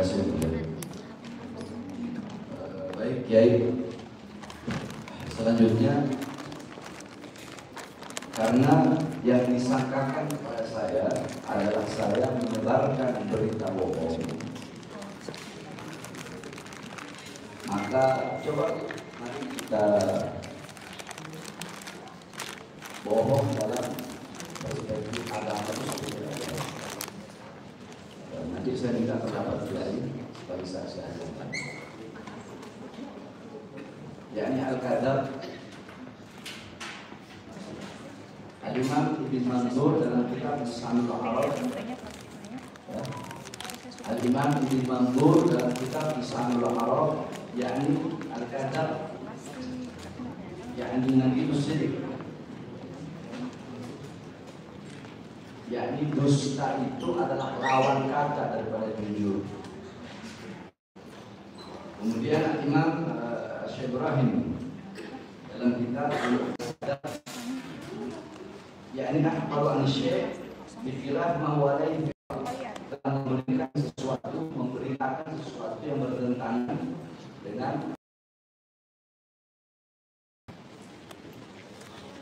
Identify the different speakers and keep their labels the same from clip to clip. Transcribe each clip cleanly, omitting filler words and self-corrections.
Speaker 1: kasih. Baik, Kiai. Selanjutnya, karena yang disangkakan kepada saya adalah saya menyebarkan berita bohong, maka coba mari kita bohong dalam perspektif agama itu seperti apa. Nanti saya minta pendapat Kiai sebagai saksi ahli. Yakni Al-Kadzab Al-Imam Ibn Manzur dalam kitab Lisanul Arab, Al-Imam Ibn Manzur dalam kitab Lisanul Arab, yakni Al-Kadzab yakni Nabi Siddiq, yakni dusta itu adalah lawan kata daripada jujur. Kemudian Imam Syekh Ibrahim dalam kitab Al-Kadzab yakni akhbaru an syekh bikhilaf ma walaihi, telah memberitakan sesuatu yang bertentangan dengan.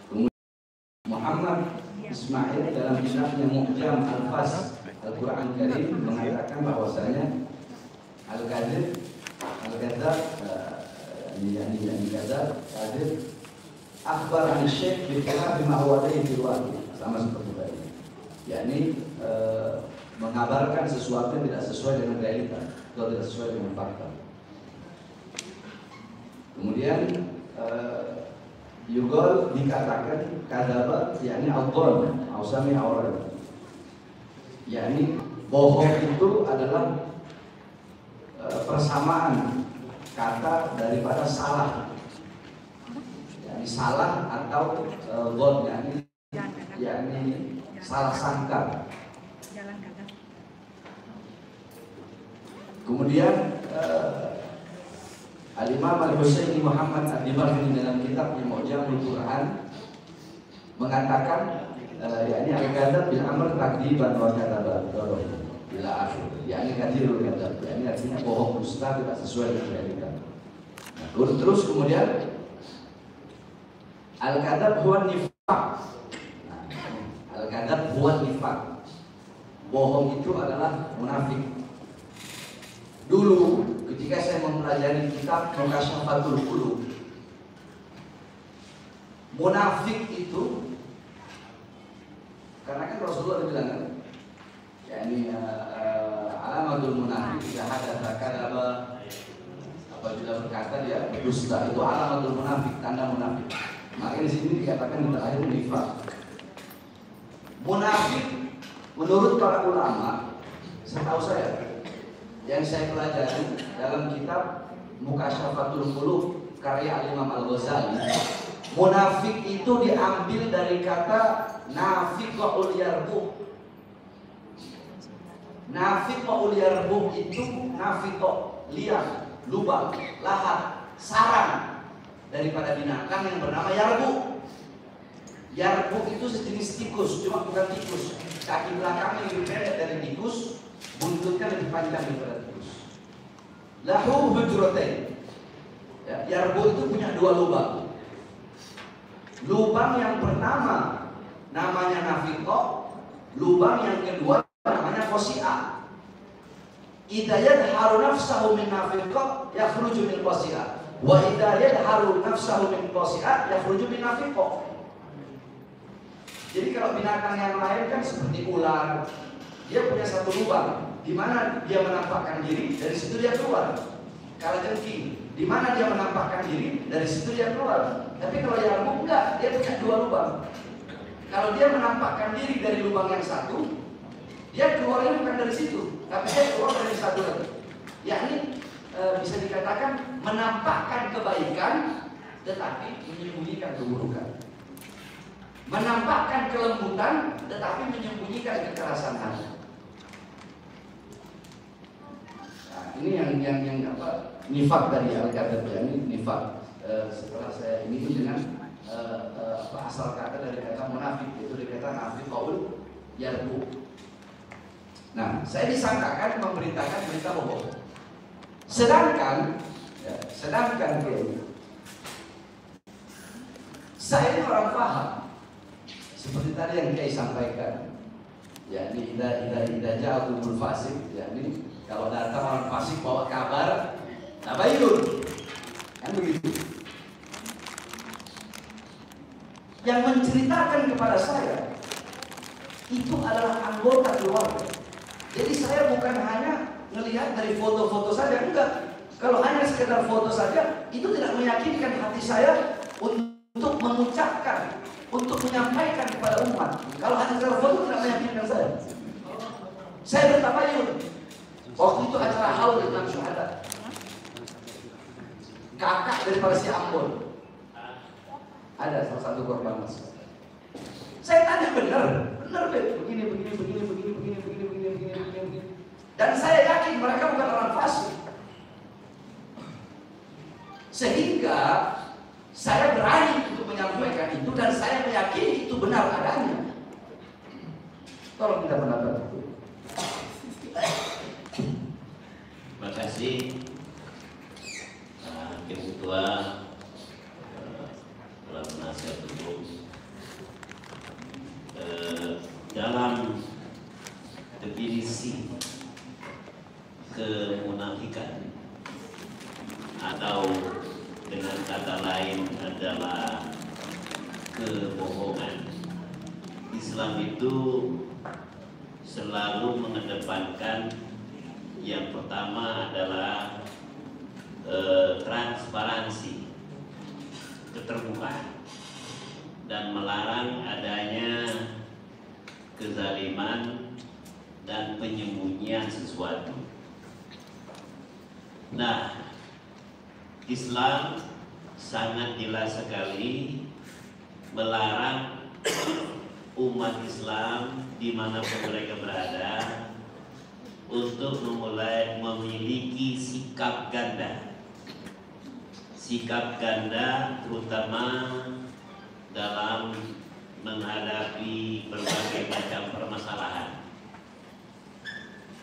Speaker 1: Kemudian Muhammad Ismail dalam kitabnya Mu'jam Al-Fas Al-Quran Karim mengatakan bahwasanya Al-Kadzab akhbar an syekh bikhilaf ma walaihi fil waqi, sama seperti tadi, yakni mengabarkan sesuatu yang tidak sesuai dengan realita atau tidak sesuai dengan fakta. Kemudian juga dikatakan kadzaba, yakni al-dhon ausami awran, yakni bohong itu adalah persamaan kata daripada salah, yakni salah atau dhon, yakni salah sangka. Kemudian Al-Imam Al-Husaini Muhammad Ad-Dimarri dalam kitabnya Mu'jamul Quran mengatakan yakni Al-Kadzab bil amr takdziban wa kadzaba ila akhir, yakni kadzirul kadzab, yakni artinya bohong, dusta, tidak sesuai dengan realita. Terus kemudian Al-Kadzab huwa nifaq. Al-Kadzab huwa nifaq. Bohong itu adalah munafik. Dulu ketika saya mempelajari kitab Mukasyfatul Qulub, munafik itu karena kan Rasulullah bilang kan, yakni alamatul munafik jika hadatsa kadzaba, apabila berkata dia berdusta, itu alamatul munafik, tanda munafik. Maka di sini dikatakan di terakhir nifaq. Munafik menurut para ulama, setahu saya yang saya pelajari dalam kitab Mukasyfatul Qulub karya Al-Imam Al-Ghazali, munafik itu diambil dari kata nafiqul yarbu. Nafiqul yarbu itu nafiqo, liang, lubang, lahat, sarang daripada binatang yang bernama yarbu. Yarbu itu sejenis tikus, cuma bukan tikus. Kaki belakangnya lebih pendek dari tikus, buntutnya lebih panjang daripada tikus. Lahu hujratain. Ya, yarbu itu punya dua lubang. Lubang yang pertama namanya nafiqah, lubang yang kedua namanya qasi'ah. Idza yadharu nafsahu min nafiqah yakhruju min qasi'ah, wa idza yadharu nafsahu min qasi'ah yakhruju min nafiqah. Jadi kalau binatang yang lain kan seperti ular, dia punya satu lubang di mana dia menampakkan diri, dari situ dia keluar. Kalajengking, di mana dia menampakkan diri, dari situ dia keluar. Tapi kalau yarbu enggak, dia punya dua lubang. Kalau dia menampakkan diri dari lubang yang satu, dia keluarnya bukan dari situ, tapi dia keluar dari satu lagi. Yakni bisa dikatakan menampakkan kebaikan, tetapi menyembunyikan keburukan. Menampakkan kelembutan, tetapi menyembunyikan kekerasan hati. Nah, ini yang apa? Nifaq dari Al-Kadzab, ini nifaq. Setelah saya ini dengan asal kata dari kata munafik, itu dari kata nafiqul yarbu. Nah, saya disangkakan memberitakan berita bohong. Sedangkan saya ini orang paham. Seperti tadi yang Kiai sampaikan. Ya, ini ida ja'akumul fasik. Ya, ini kalau datang orang fasik bawa kabar tabayun. Kan begitu. Yang menceritakan kepada saya itu adalah anggota keluarga. Jadi saya bukan hanya melihat dari foto-foto saja, enggak. Kalau hanya sekedar foto saja, itu tidak meyakinkan hati saya untuk mengucapkan, untuk menyampaikan kepada umat. Kalau hanya sekedar foto tidak meyakinkan saya. Saya bertabayun. Waktu itu acara haul tentang syuhada. Kakak daripada si Ambon. Ada salah satu korban masuk. Saya tanya benar begini. Dan saya yakin mereka bukan orang fasik. Sehingga saya berani untuk menyampaikan itu dan saya meyakini itu benar adanya. Tolong kita pendapat.
Speaker 2: Terima kasih Hakim Ketua dalam penasihat hukum. Dalam definisi kemunafikan atau dengan kata lain adalah kebohongan, Islam itu selalu mengedepankan yang pertama adalah transparansi, keterbukaan, dan melarang adanya kezaliman dan penyembunyian sesuatu. Nah, Islam sangat jelas sekali melarang umat Islam dimanapun mereka berada untuk memulai memiliki sikap ganda. Sikap ganda terutama dalam menghadapi berbagai macam permasalahan.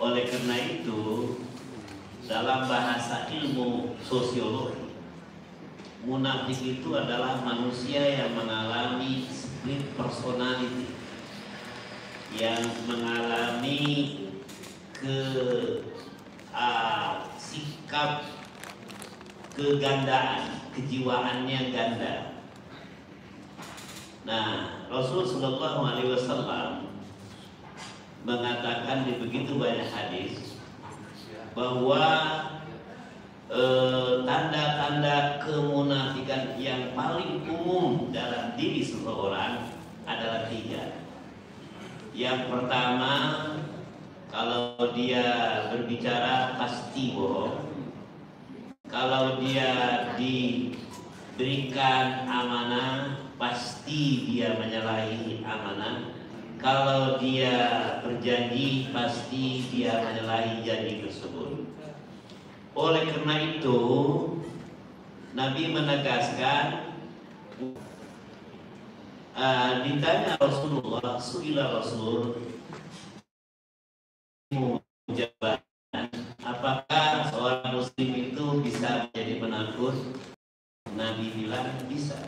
Speaker 2: Oleh karena itu, dalam bahasa ilmu sosiologi, munafik itu adalah manusia yang mengalami split personality, yang mengalami sikap kegandaan, kejiwaannya ganda. Nah, Rasul Shallallahu Alaihi Wasallam mengatakan di begitu banyak hadis bahwa tanda-tanda kemunafikan yang paling umum dalam diri seseorang adalah 3. Yang pertama, kalau dia berbicara pasti bohong. Kalau dia diberikan amanah, pasti dia menyalahi amanah. Kalau dia berjanji, pasti dia menyalahi janji tersebut. Oleh karena itu, Nabi menegaskan, ditanya Rasulullah, su'ila Rasul, jabatan, apakah seorang muslim itu bisa menjadi penakut? Nabi bilang bisa.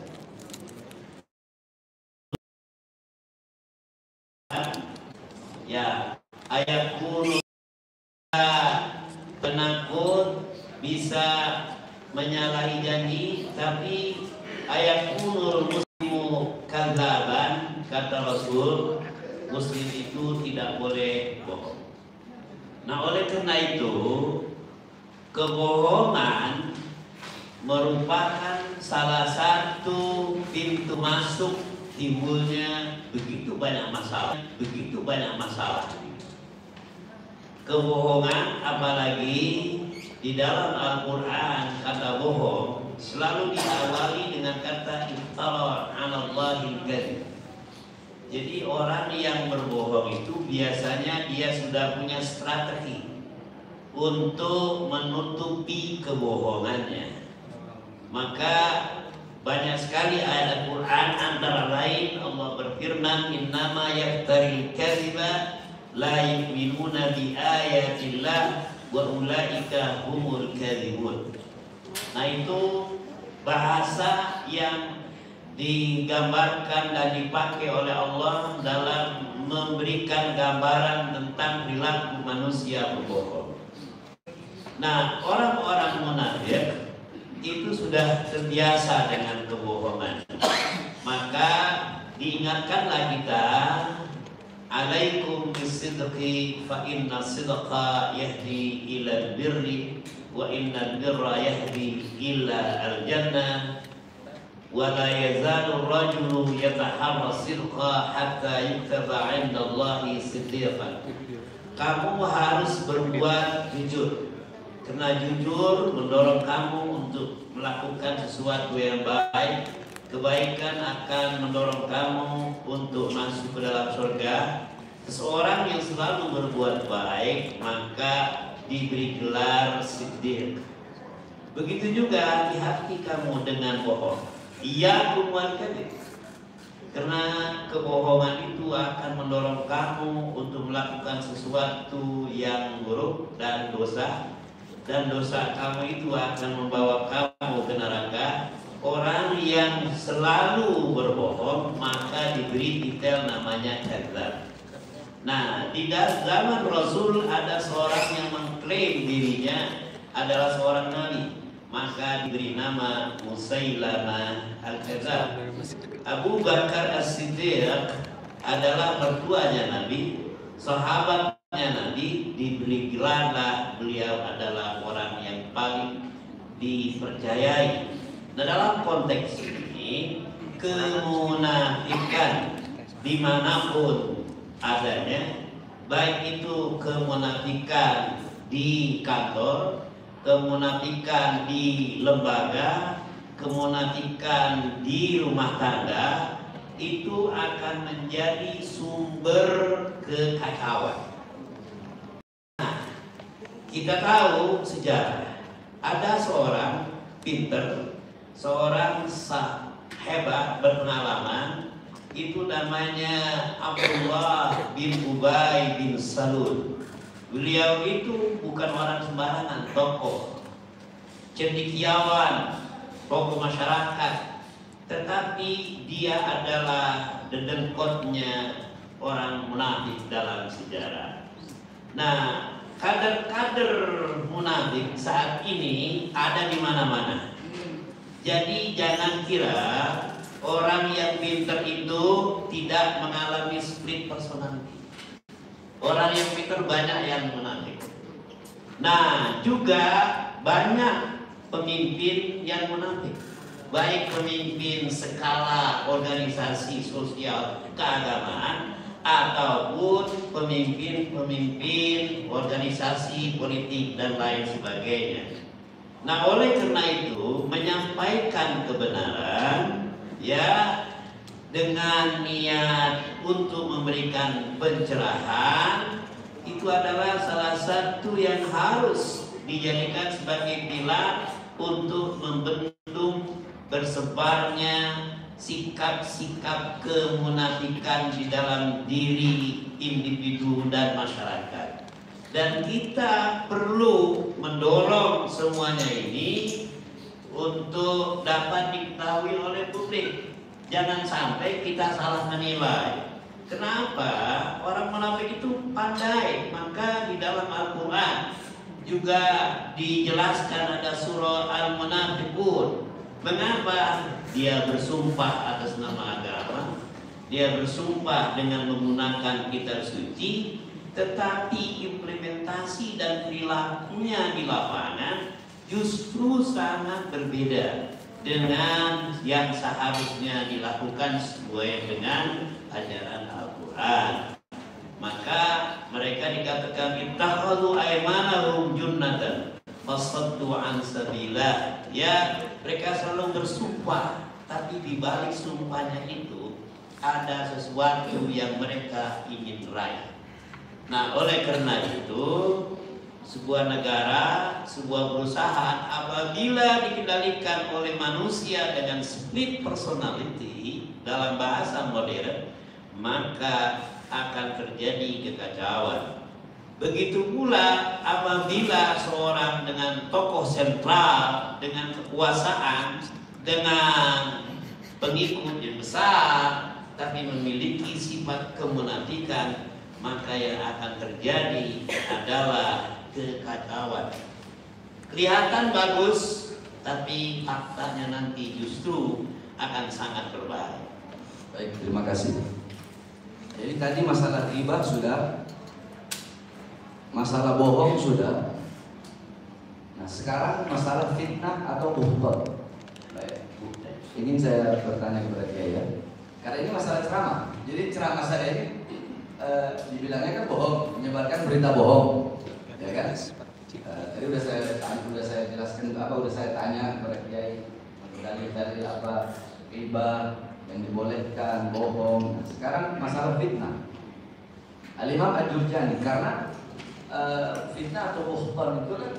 Speaker 2: Ya, ayat pun penakut bisa menyalahi janji, tapi ayat punul muslimu kadzaban, kata Rasul, muslim itu tidak boleh bohong. Nah, oleh karena itu, kebohongan merupakan salah satu pintu masuk timbulnya begitu banyak masalah. Kebohongan, apalagi di dalam Al-Quran, kata bohong selalu diawali dengan kata iftara 'alallahi kadzib. Jadi orang yang berbohong itu biasanya dia sudah punya strategi untuk menutupi kebohongannya. Maka banyak sekali ayat Al-Quran, antara lain Allah berfirman, innama yaftaril kadziba la yu'minuna bi ayatillah wa ulaika humul kadzibun. Nah, itu bahasa yang digambarkan dan dipakai oleh Allah dalam memberikan gambaran tentang perilaku manusia berbohong. Nah, orang-orang munafik itu sudah terbiasa dengan kebohongan. Maka diingatkanlah kita, alaikum bisidqi fa inna sidqa yahdi ila birri wa innal birra yahdi ila al-jannah wa la yazalu ar-rajulu yataharra sidqa hatta yuktaba 'inda Allahi siddiqan. Kamu harus berbuat jujur, karena jujur mendorong kamu untuk melakukan sesuatu yang baik. Kebaikan akan mendorong kamu untuk masuk ke dalam surga. Seseorang yang selalu berbuat baik maka diberi gelar siddiq. Begitu juga hati-hati kamu dengan bohong. Iya kumwan kadhib. Karena kebohongan itu akan mendorong kamu untuk melakukan sesuatu yang buruk dan dosa. Dan dosa kamu itu akan membawa kamu ke neraka. Orang yang selalu berbohong maka diberi titel namanya kadzdzab. Nah, di zaman Rasul ada seorang yang mengklaim dirinya adalah seorang nabi, maka diberi nama Musailamah al-Kadzdzab. Abu Bakar As-Siddiq adalah mertuanya Nabi, sahabatnya Nabi, diberi gelarlah beliau adalah orang yang paling dipercayai. Nah, dalam konteks ini kemunafikan dimanapun adanya, baik itu kemunafikan di kantor, kemunafikan di lembaga, kemunafikan di rumah tangga, itu akan menjadi sumber kekacauan. Nah, kita tahu sejarah, ada seorang pinter, seorang hebat berpengalaman, itu namanya Abdullah bin Ubay bin Salul. Beliau itu bukan orang sembarangan, tokoh cendekiawan, tokoh masyarakat, tetapi dia adalah dedengkotnya orang munafik dalam sejarah. Nah, kader-kader munafik saat ini ada di mana-mana. Jadi jangan kira orang yang pintar itu tidak mengalami split personality. Orang yang pintar banyak yang munafik. Nah, juga banyak pemimpin yang munafik. Baik pemimpin skala organisasi sosial keagamaan ataupun pemimpin-pemimpin organisasi politik dan lain sebagainya. Nah, oleh karena itu menyampaikan kebenaran ya dengan niat untuk memberikan pencerahan itu adalah salah satu yang harus dijadikan sebagai pilar untuk membendung bersebarnya sikap-sikap kemunafikan di dalam diri individu dan masyarakat. Dan kita perlu mendorong semuanya ini untuk dapat diketahui oleh publik. Jangan sampai kita salah menilai. Kenapa? Orang munafik itu pandai. Maka di dalam Al-Quran juga dijelaskan ada surah Al-Munafiqun. Mengapa? Dia bersumpah atas nama agama, dia bersumpah dengan menggunakan kitab suci, tetapi implementasi dan perilakunya di lapangan justru sangat berbeda dengan yang seharusnya dilakukan sesuai dengan ajaran Al-Quran. Maka mereka dikatakan ittakhadhu aymanahum junnatan fasaddu an sabilillah. Ya, mereka selalu bersumpah, tapi di balik sumpahnya itu ada sesuatu yang mereka ingin raih. Nah, oleh karena itu sebuah negara, sebuah perusahaan apabila dikendalikan oleh manusia dengan split personality dalam bahasa modern, maka akan terjadi kekacauan. Begitu pula apabila seorang dengan tokoh sentral, dengan kekuasaan, dengan pengikut yang besar, tapi memiliki sifat kemunafikan, maka yang akan terjadi adalah kekacauan. Kelihatan bagus, tapi faktanya nanti justru akan sangat berbahaya.
Speaker 1: Baik, terima kasih. Jadi tadi masalah riba sudah, masalah bohong sudah. Nah, sekarang masalah fitnah atau buhtan. Baik, ingin saya bertanya kepada Kiai ya. Karena ini masalah ceramah. Jadi ceramah saya ini dibilangnya kan bohong, menyebarkan berita bohong, ya kan? Tadi udah saya jelaskan udah saya tanya kepada Kiai dalil-dalil apa riba yang dibolehkan, bohong. Nah, sekarang masalah fitnah. Al-Imam Al-Jurjani, karena fitnah atau buhtan itu kan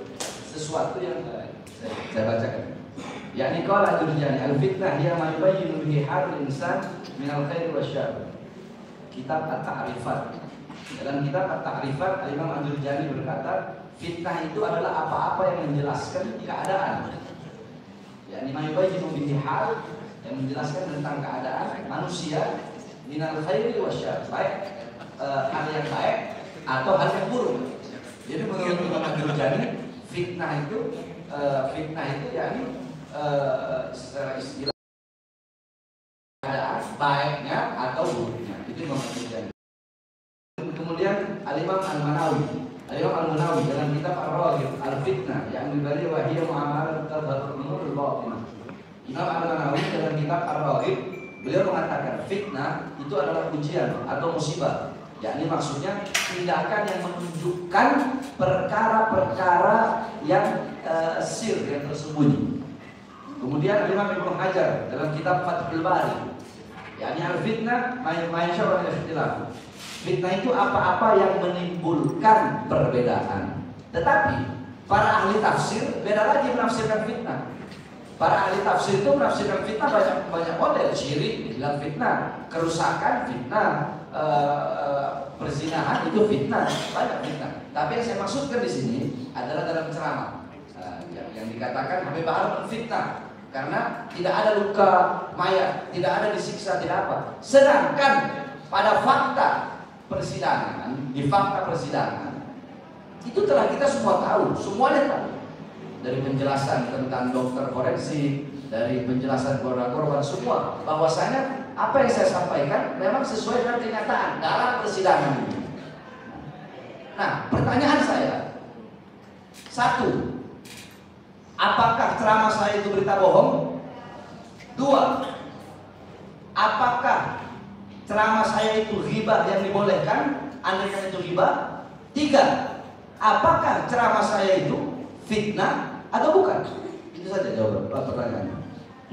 Speaker 1: sesuatu yang saya bacakan. Yakni qala Al-Jurjani, al-fitnah hiya ma yubayyinu bihi halul insan min al-khair wa syarr. Kitab At-Ta'rifat. Dalam kitab At-Ta'rifat, Al-Imam Al-Jurjani berkata, fitnah itu adalah apa-apa yang menjelaskan keadaan. Yakni ma yubayyinu bihi hal, yang menjelaskan tentang keadaan manusia minal khairi wasyarr, baik hal yang baik atau hal yang buruk. Jadi menurut Imam Al-Jurjani, fitnah itu yakni secara istilah keadaan baiknya atau buruknya. Itu Imam Al-Jurjani. Kemudian Al-Imam Al-Munawi dalam kitab Ar-Raghib Al-Fitnah yang diberi wahiyah muamalah tadhhar umur al-batinah. Imam Al-Munawi dalam kitab Ar-Raghib, beliau mengatakan fitnah itu adalah ujian atau musibah. Yakni maksudnya tindakan yang menunjukkan perkara-perkara yang sir, yang tersembunyi. Kemudian Imam Ibnu Hajar dalam kitab Fathul Bari, yakni al-fitnah ma'asyar wal ikhtilaf. Fitnah itu apa-apa yang menimbulkan perbedaan. Tetapi para ahli tafsir beda lagi menafsirkan fitnah. Para ahli tafsir itu menafsirkan fitnah banyak model. Syirik dibilang fitnah, kerusakan fitnah, perzinahan itu fitnah, banyak fitnah. Tapi yang saya maksudkan di sini adalah dalam ceramah yang dikatakan Habib Bahar fitnah karena tidak ada luka mayat, tidak ada disiksa, tidak apa. Sedangkan pada fakta persidangan, di fakta persidangan itu telah kita semua tahu, semuanya tahu. Dari penjelasan tentang dokter forensik, dari penjelasan korban semua, bahwasanya apa yang saya sampaikan memang sesuai dengan kenyataan dalam persidangan ini. Nah, pertanyaan saya, satu, apakah ceramah saya itu berita bohong? Dua, apakah ceramah saya itu ghibah yang dibolehkan? Andaikan itu ghibah. Tiga, apakah ceramah saya itu fitnah atau bukan? Itu saja jawaban pertanyaannya.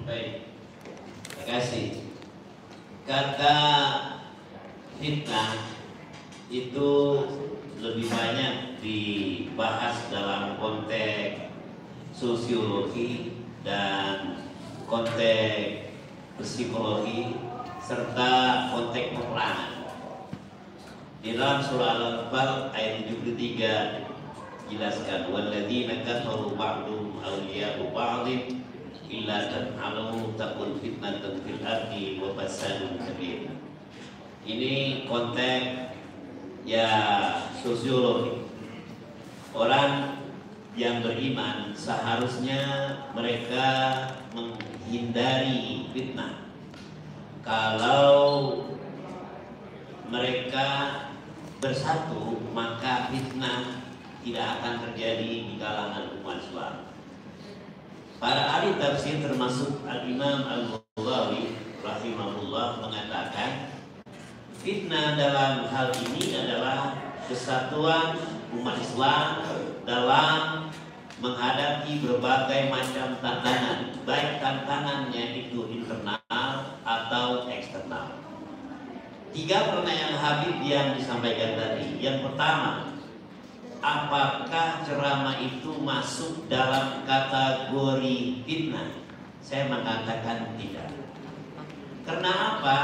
Speaker 2: Baik, terima kasih. Kata fitnah itu lebih banyak dibahas dalam konteks sosiologi dan konteks psikologi serta konteks peperangan. Di dalam surah Al-Anfal ayat 73 jelaskan walladzina kafaru ba'dhum awliya'u ba'dhin illa tan'alu takun fitnatun fil ardi wa fasadun kabir. Ini konteks ya sosiologi. Orang yang beriman seharusnya mereka menghindari fitnah. Kalau mereka bersatu, maka fitnah tidak akan terjadi di kalangan umat Islam. Para ahli tafsir termasuk Al-Imam Al-Baghawi rahimahullah mengatakan fitnah dalam hal ini adalah kesatuan umat Islam dalam menghadapi berbagai macam tantangan, baik tantangannya itu internal atau eksternal. Tiga pertanyaan Habib yang disampaikan tadi. Yang pertama, apakah ceramah itu masuk dalam kategori fitnah? Saya mengatakan tidak. Karena apa?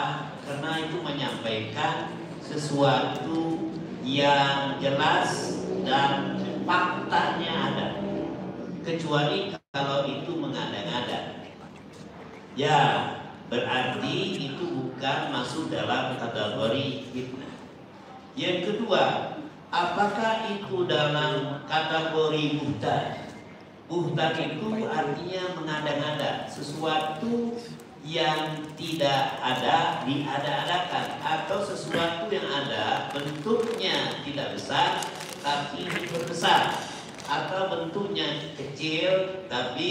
Speaker 2: Karena itu menyampaikan sesuatu yang jelas dan faktanya ada, kecuali kalau itu mengada-ngada. Ya, berarti itu bukan masuk dalam kategori fitnah. Yang kedua, apakah itu dalam kategori buhtan? Buhtan itu artinya mengada-ngada, sesuatu yang tidak ada diada-adakan, atau sesuatu yang ada bentuknya tidak besar tapi diperbesar, atau bentuknya kecil tapi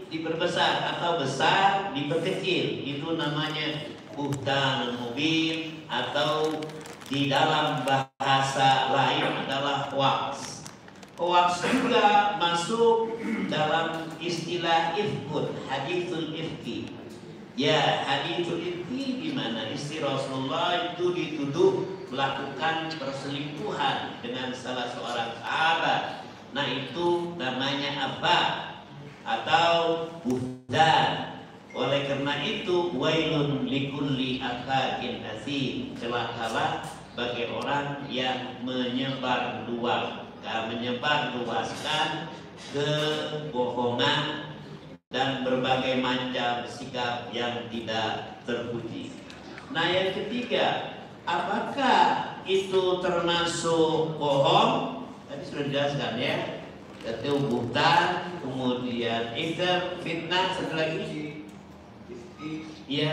Speaker 2: diperbesar, atau besar diperkecil. Itu namanya buhtan mubin, atau di dalam bahasa lain adalah hoax. Hoax juga masuk dalam istilah ifkun, hadithul ifki. Ya, hadithul ifki di mana istri Rasulullah itu dituduh melakukan perselingkuhan dengan salah seorang sahabat. Nah, itu namanya apa? Atau buhtan. Oleh karena itu, wailun likulli afakin asim, celakalah bagi orang yang menyebarluaskan kebohongan dan berbagai macam sikap yang tidak terpuji. Nah, yang ketiga, apakah itu termasuk bohong? Tadi sudah dijelaskan ya. Itu buhtan, kemudian ikrar, fitnah, satu lagi. Iya.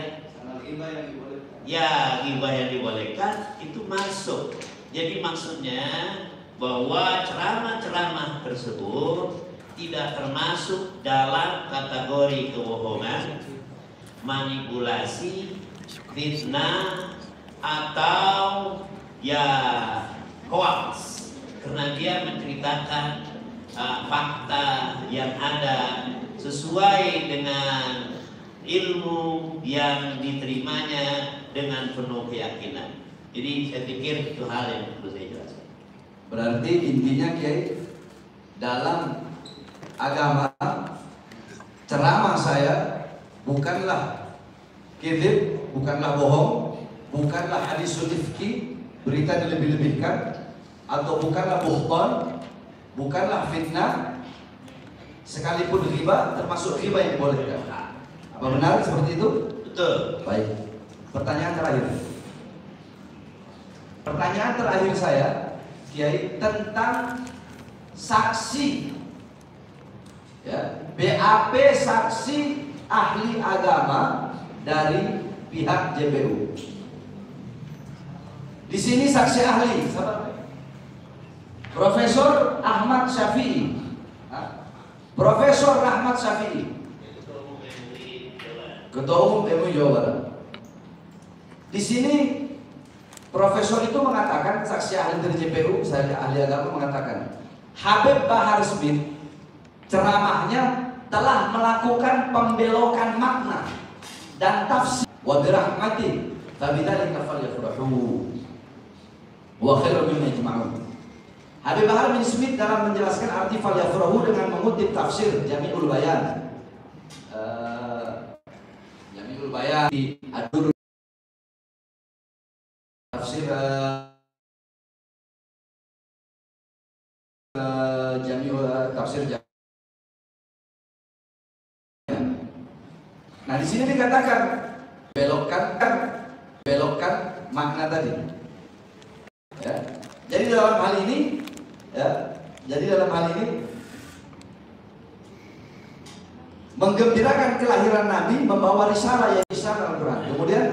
Speaker 2: Ya, ghibah yang dibolehkan itu masuk. Jadi maksudnya bahwa ceramah-ceramah tersebut tidak termasuk dalam kategori kebohongan, manipulasi, fitnah, atau ya hoax, karena dia menceritakan fakta yang ada sesuai dengan ilmu yang diterimanya dengan penuh keyakinan. Jadi saya pikir itu hal yang perlu saya jelaskan.
Speaker 1: Berarti intinya Kiai, dalam agama ceramah saya bukanlah kizib, bukanlah bohong, bukanlah hadisul ifki, berita dilebih-lebihkan, atau bukanlah buhtan, bukanlah fitnah, sekalipun riba termasuk riba yang dibolehkan. Apa benar seperti itu?
Speaker 2: Betul.
Speaker 1: Baik. Pertanyaan terakhir. Pertanyaan terakhir saya, Kiai, tentang saksi, ya, BAP saksi ahli agama dari pihak JPU. Di sini saksi ahli, siapa? Profesor Ahmad Syafi'i, Profesor Rahmat Syafi'i, Ketua Umum MUI Jawa Barat. Di sini profesor itu mengatakan, saksi ahli dari JPU, saya ahli agama, mengatakan Habib Bahar Smith ceramahnya telah melakukan pembelokan makna dan tafsir. Wa birahmati fabidzalika falyafrahu wa khairu mimma yajma'un. Habib Bahar bin Smith dalam menjelaskan arti falyafrahu dengan mengutip tafsir Jami'ul Bayan. Jami'ul Bayan di Adur tafsir Jami'ul tafsir Jami'ul. Nah, di sini dikatakan belokkan makna tadi. Ya. Jadi dalam hal ini, menggembirakan kelahiran Nabi, membawa risalah yang risalah Al-Quran. Kemudian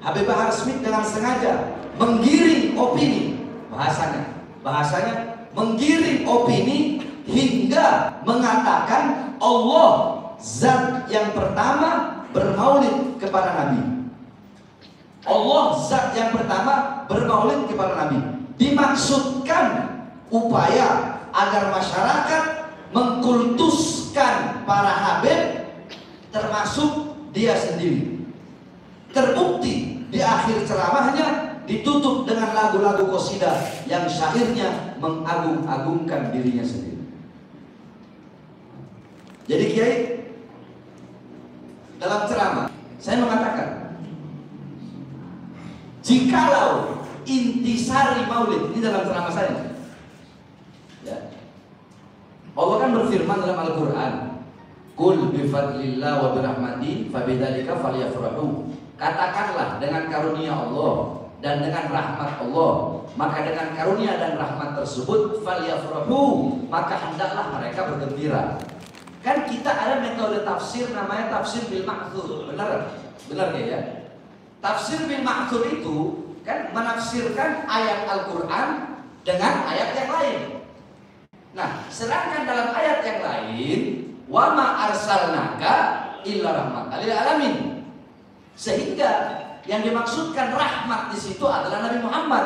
Speaker 1: Habib Bahar Smith dengan sengaja menggiring opini, bahasanya menggiring opini hingga mengatakan Allah zat yang pertama bermaulid kepada Nabi. Allah zat yang pertama bermaulid kepada Nabi. Dimaksudkan upaya agar masyarakat mengkultuskan para habib, termasuk dia sendiri. Terbukti di akhir ceramahnya ditutup dengan lagu-lagu qasidah yang syairnya mengagung-agungkan dirinya sendiri. Jadi Kiai, dalam ceramah saya mengatakan, jikalau intisari maulid. Ini dalam ceramah saya. Ya. Allah kan berfirman dalam Al-Quran, Qul bifadlillah wa birahmati fabidzalika falyafrahu. Katakanlah dengan karunia Allah dan dengan rahmat Allah, maka dengan karunia dan rahmat tersebut falyafrahu, maka hendaklah mereka bergembira. Kan kita ada metode tafsir namanya tafsir bil ma'thur. Benar? Benar ya? Tafsir bil ma'thur itu kan menafsirkan ayat Al-Quran dengan ayat yang lain. Nah, sedangkan dalam ayat yang lain, wa ma arsalnaka illa rahmatan lil alamin. Sehingga yang dimaksudkan rahmat di situ adalah Nabi Muhammad.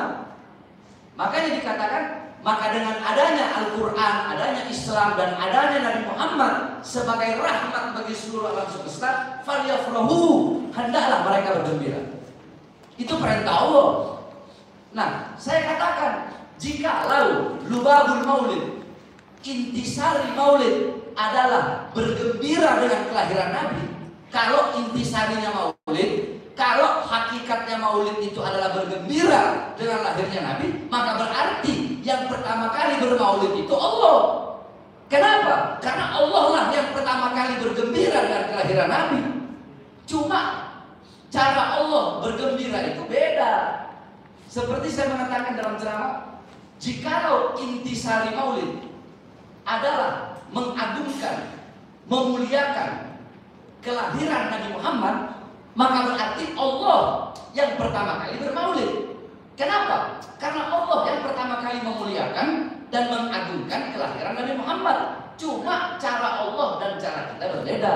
Speaker 1: Makanya dikatakan, maka dengan adanya Al-Quran, adanya Islam dan adanya Nabi Muhammad sebagai rahmat bagi seluruh alam semesta, falyafrahu, hendaklah mereka bergembira. Itu perintah Allah. Nah, saya katakan, jikalau lubabul maulid, intisari maulid adalah bergembira dengan kelahiran Nabi. Kalau intisarinya maulid, kalau hakikatnya maulid itu adalah bergembira dengan lahirnya Nabi, maka berarti yang pertama kali bermaulid itu Allah. Kenapa? Karena Allah lah yang pertama kali bergembira dengan kelahiran Nabi. Cuma cara Allah bergembira itu beda. Seperti saya mengatakan dalam ceramah, jikalau intisari maulid adalah mengagungkan, memuliakan kelahiran Nabi Muhammad, maka berarti Allah yang pertama kali bermaulid. Kenapa? Karena Allah yang pertama kali memuliakan dan mengagungkan kelahiran Nabi Muhammad. Cuma cara Allah dan cara kita berbeda.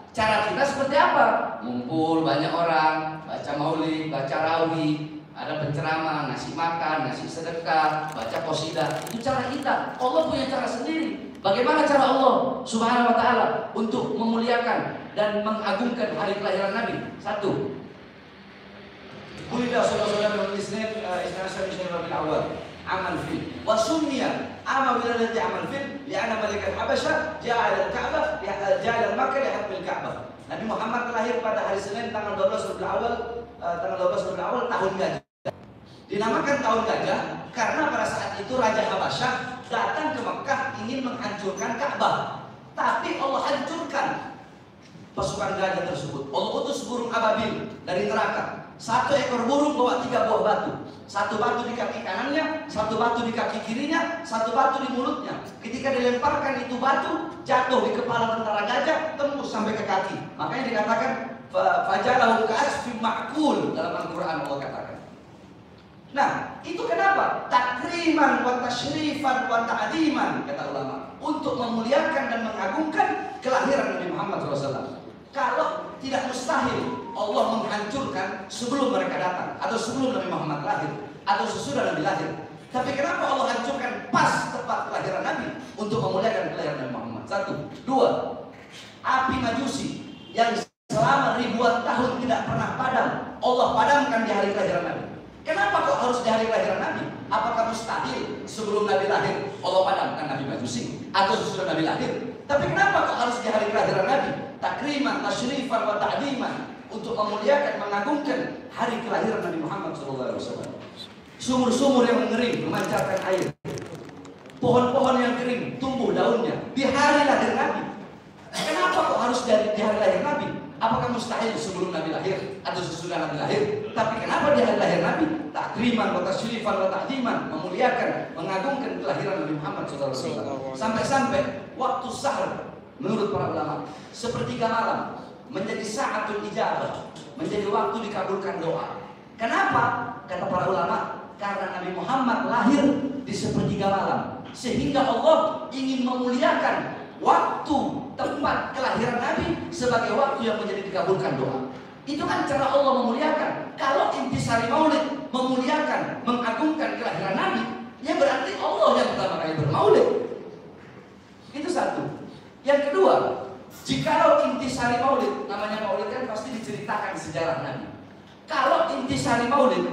Speaker 1: Cara kita seperti apa? Ngumpul banyak orang, baca maulid, baca rawi, ada penceramah, ngasih makan, ngasih sedekah, baca qasidah. Itu cara kita. Allah punya cara sendiri. Bagaimana cara Allah Subhanahu wa ta'ala untuk memuliakan dan mengagungkan hari kelahiran Nabi? Satu, Wulida sallallahu alaihi wasallam Isnin Rabiul Awwal amal fil wa summiya ama wiladati amal fil li'anna malik al-Habasyah ja'ala al-Ka'bah ja'ala Makkah li hatmil Ka'bah. Nabi Muhammad lahir pada hari Senin tanggal 12 Rabiul Awal tahun gajah. Dinamakan tahun gajah karena pada saat itu Raja Habasyah datang ke Mekah ingin menghancurkan Ka'bah. Tapi Allah hancurkan pasukan gajah tersebut. Allah utus burung ababil dari neraka. Satu ekor burung bawa 3 buah batu. Satu batu di kaki kanannya, satu batu di kaki kirinya, satu batu di mulutnya. Ketika dilemparkan itu batu, jatuh di kepala tentara gajah, tembus sampai ke kaki. Makanya dikatakan fajalahu ka'asfin ma'kul dalam Al-Quran Allah katakan. Nah, itu kenapa? Takriman wa tasyrifan wa ta'diman, kata ulama, untuk memuliakan dan mengagungkan kelahiran Nabi Muhammad SAW. Kalau tidak mustahil Allah menghancurkan sebelum mereka datang, atau sebelum Nabi Muhammad lahir, atau sesudah Nabi lahir. Tapi kenapa Allah hancurkan pas tepat kelahiran Nabi untuk memuliakan kelahiran Nabi Muhammad? Satu. Dua, api Majusi yang selama ribuan tahun tidak pernah padam, Allah padamkan di hari kelahiran Nabi. Kenapa kok harus di hari kelahiran Nabi? Apakah mustahil sebelum Nabi lahir Allah padamkan Nabi Majusi, atau sesudah Nabi lahir? Tapi kenapa kok harus di hari kelahiran Nabi? Takriman, tasyrifan, wa ta'diman, untuk memuliakan, mengagungkan hari kelahiran Nabi Muhammad SAW. Sumur-sumur yang mengering memancarkan air, pohon-pohon yang kering tumbuh daunnya di hari lahir Nabi. Kenapa kok harus di hari lahir Nabi? Apakah mustahil sebelum Nabi lahir atau sesudah Nabi lahir? Tapi kenapa di hari lahir Nabi? Takriman, wa tasyrifan, wa ta'diman, memuliakan, mengagungkan kelahiran Nabi Muhammad SAW. Sampai-sampai waktu sahur menurut para ulama sepertiga malam menjadi sa'atul ijabah, menjadi waktu dikabulkan doa. Kenapa? Kata para ulama, karena Nabi Muhammad lahir di sepertiga malam, sehingga Allah ingin memuliakan waktu tempat kelahiran Nabi sebagai waktu yang menjadi dikabulkan doa. Itu kan cara Allah memuliakan. Kalau intisari maulid memuliakan, mengagungkan kelahiran Nabi, ya berarti Allah yang pertama kali bermaulid. Itu satu. Yang kedua, jikalau intisari maulid, namanya maulid kan pasti diceritakan sejarah Nabi. Kalau intisari maulid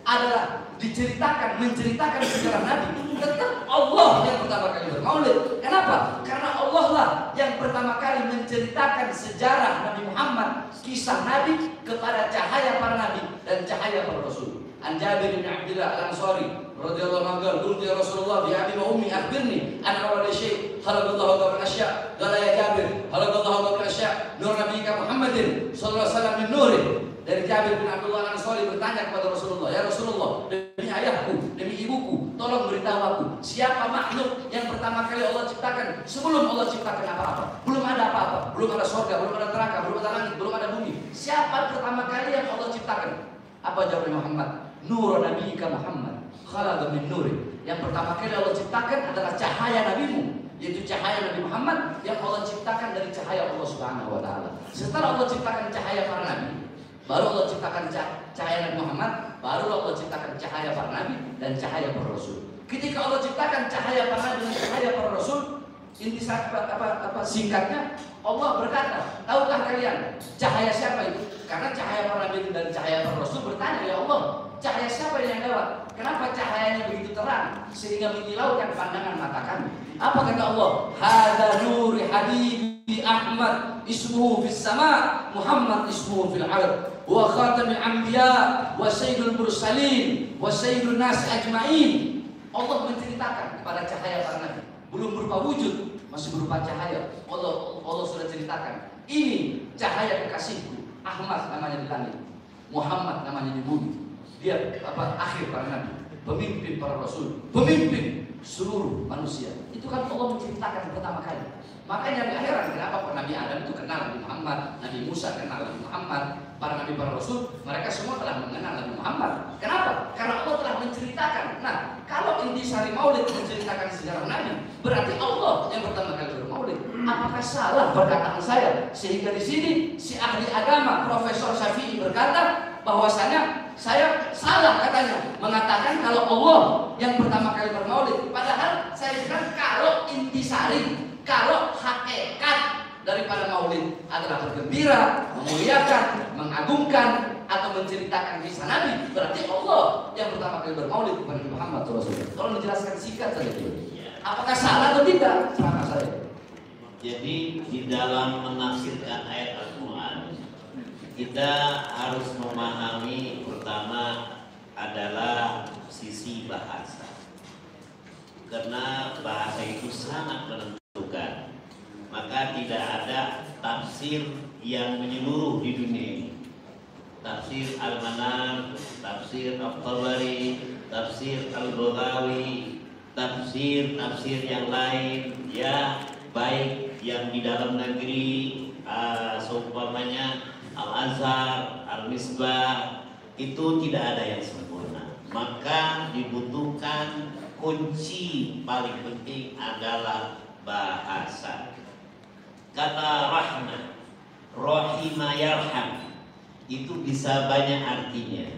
Speaker 1: adalah menceritakan sejarah Nabi, tetap Allah yang pertama kali bermaulid. Kenapa? Karena Allah lah yang pertama kali menceritakan sejarah Nabi Muhammad, kisah Nabi kepada cahaya para Nabi dan cahaya para Rasul. An Jabir bin Abdullah Al-Ansari radhiyallahu anhu, "Qultu ya Rasulullah bi abi wa ummi akhbirni an awwal shay khalaqallahu qabla asya." Qala ya Jabir, "Khalaqallahu qabla asya nur nabiyyika Muhammadin sallallahu alaihi wasallam min nurih." Dari Jabir bin Abdullah Al-Ansari bertanya kepada Rasulullah, "Ya Rasulullah, demi ayahku, demi ibuku, tolong beritahu aku, siapa makhluk yang pertama kali Allah ciptakan sebelum Allah ciptakan apa-apa? Belum ada apa-apa, belum ada surga, belum ada neraka, belum ada langit, belum ada bumi. Siapa pertama kali yang Allah ciptakan?" Apa jawabnya Muhammad? "Nur nabiyyika Muhammad, khalaqa min nuri." Yang pertama kali Allah ciptakan adalah cahaya nabimu, yaitu cahaya Nabi Muhammad yang Allah ciptakan dari cahaya Allah Subhanahu wa taala. Setelah Allah ciptakan cahaya para nabi, baru Allah ciptakan cahaya Nabi Muhammad, baru Allah ciptakan cahaya para nabi dan cahaya para rasul. Ketika Allah ciptakan cahaya para nabi dan cahaya para rasul, inti singkatnya Allah berkata, "Tahukah kalian cahaya siapa itu?" Karena cahaya para nabi dan cahaya para rasul bertanya, "Ya Allah, cahaya siapa yang lewat? Kenapa cahayanya begitu terang sehingga menyilaukan pandangan mata kami?" Apa kata Allah? "Hada nuri habibi Ahmad ismuhu fis sama, Muhammad ismuhu fil ard, wa khatamul anbiya wa sayyidul mursalin wa sayyidun nas ajmain." Allah menceritakan kepada cahaya para nabi, belum berupa wujud, masih berupa cahaya. Allah sudah ceritakan, "Ini cahaya kekasihku, Ahmad namanya di langit, Muhammad namanya di bumi." Dia akhir para nabi, pemimpin para rasul, pemimpin seluruh manusia. Itu kan Allah menceritakan pertama kali. Makanya nggak heran kenapa Nabi Adam itu kenal Nabi Muhammad, Nabi Musa kenal Nabi Muhammad, para nabi, para rasul, mereka semua telah mengenal Nabi Muhammad. Kenapa? Karena Allah telah menceritakan. Nah, kalau intisari maulid menceritakan sejarah Nabi, berarti Allah yang pertama kali bermaulid. Apakah salah perkataan saya? Sehingga di sini si ahli agama Profesor Syafi'i berkata bahwasanya saya salah katanya mengatakan kalau Allah yang pertama kali bermaulid. Padahal saya bilang kalau intisari, kalau hakikat daripada maulid adalah bergembira, memuliakan, mengagungkan atau menceritakan kisah Nabi, berarti Allah yang pertama kali bermaulid kepada Muhammad SAW. Tolong dijelaskan singkat saja dulu. Apakah salah atau tidak? Sama saya.
Speaker 2: Jadi di dalam menafsirkan ayat Al-Quran, kita harus memahami pertama adalah sisi bahasa. Karena bahasa itu sangat menentukan. Maka tidak ada tafsir yang menyeluruh di dunia ini. Tafsir Al-Manar, tafsir Al-Tabari, tafsir Al-Baghawi, tafsir yang lain, ya baik yang di dalam negeri, seumpamanya Al-Azhar, Al-Misbah, itu tidak ada yang sempurna. Maka dibutuhkan kunci paling penting adalah bahasa. Kata rahmah, rohima yarham, itu bisa banyak artinya.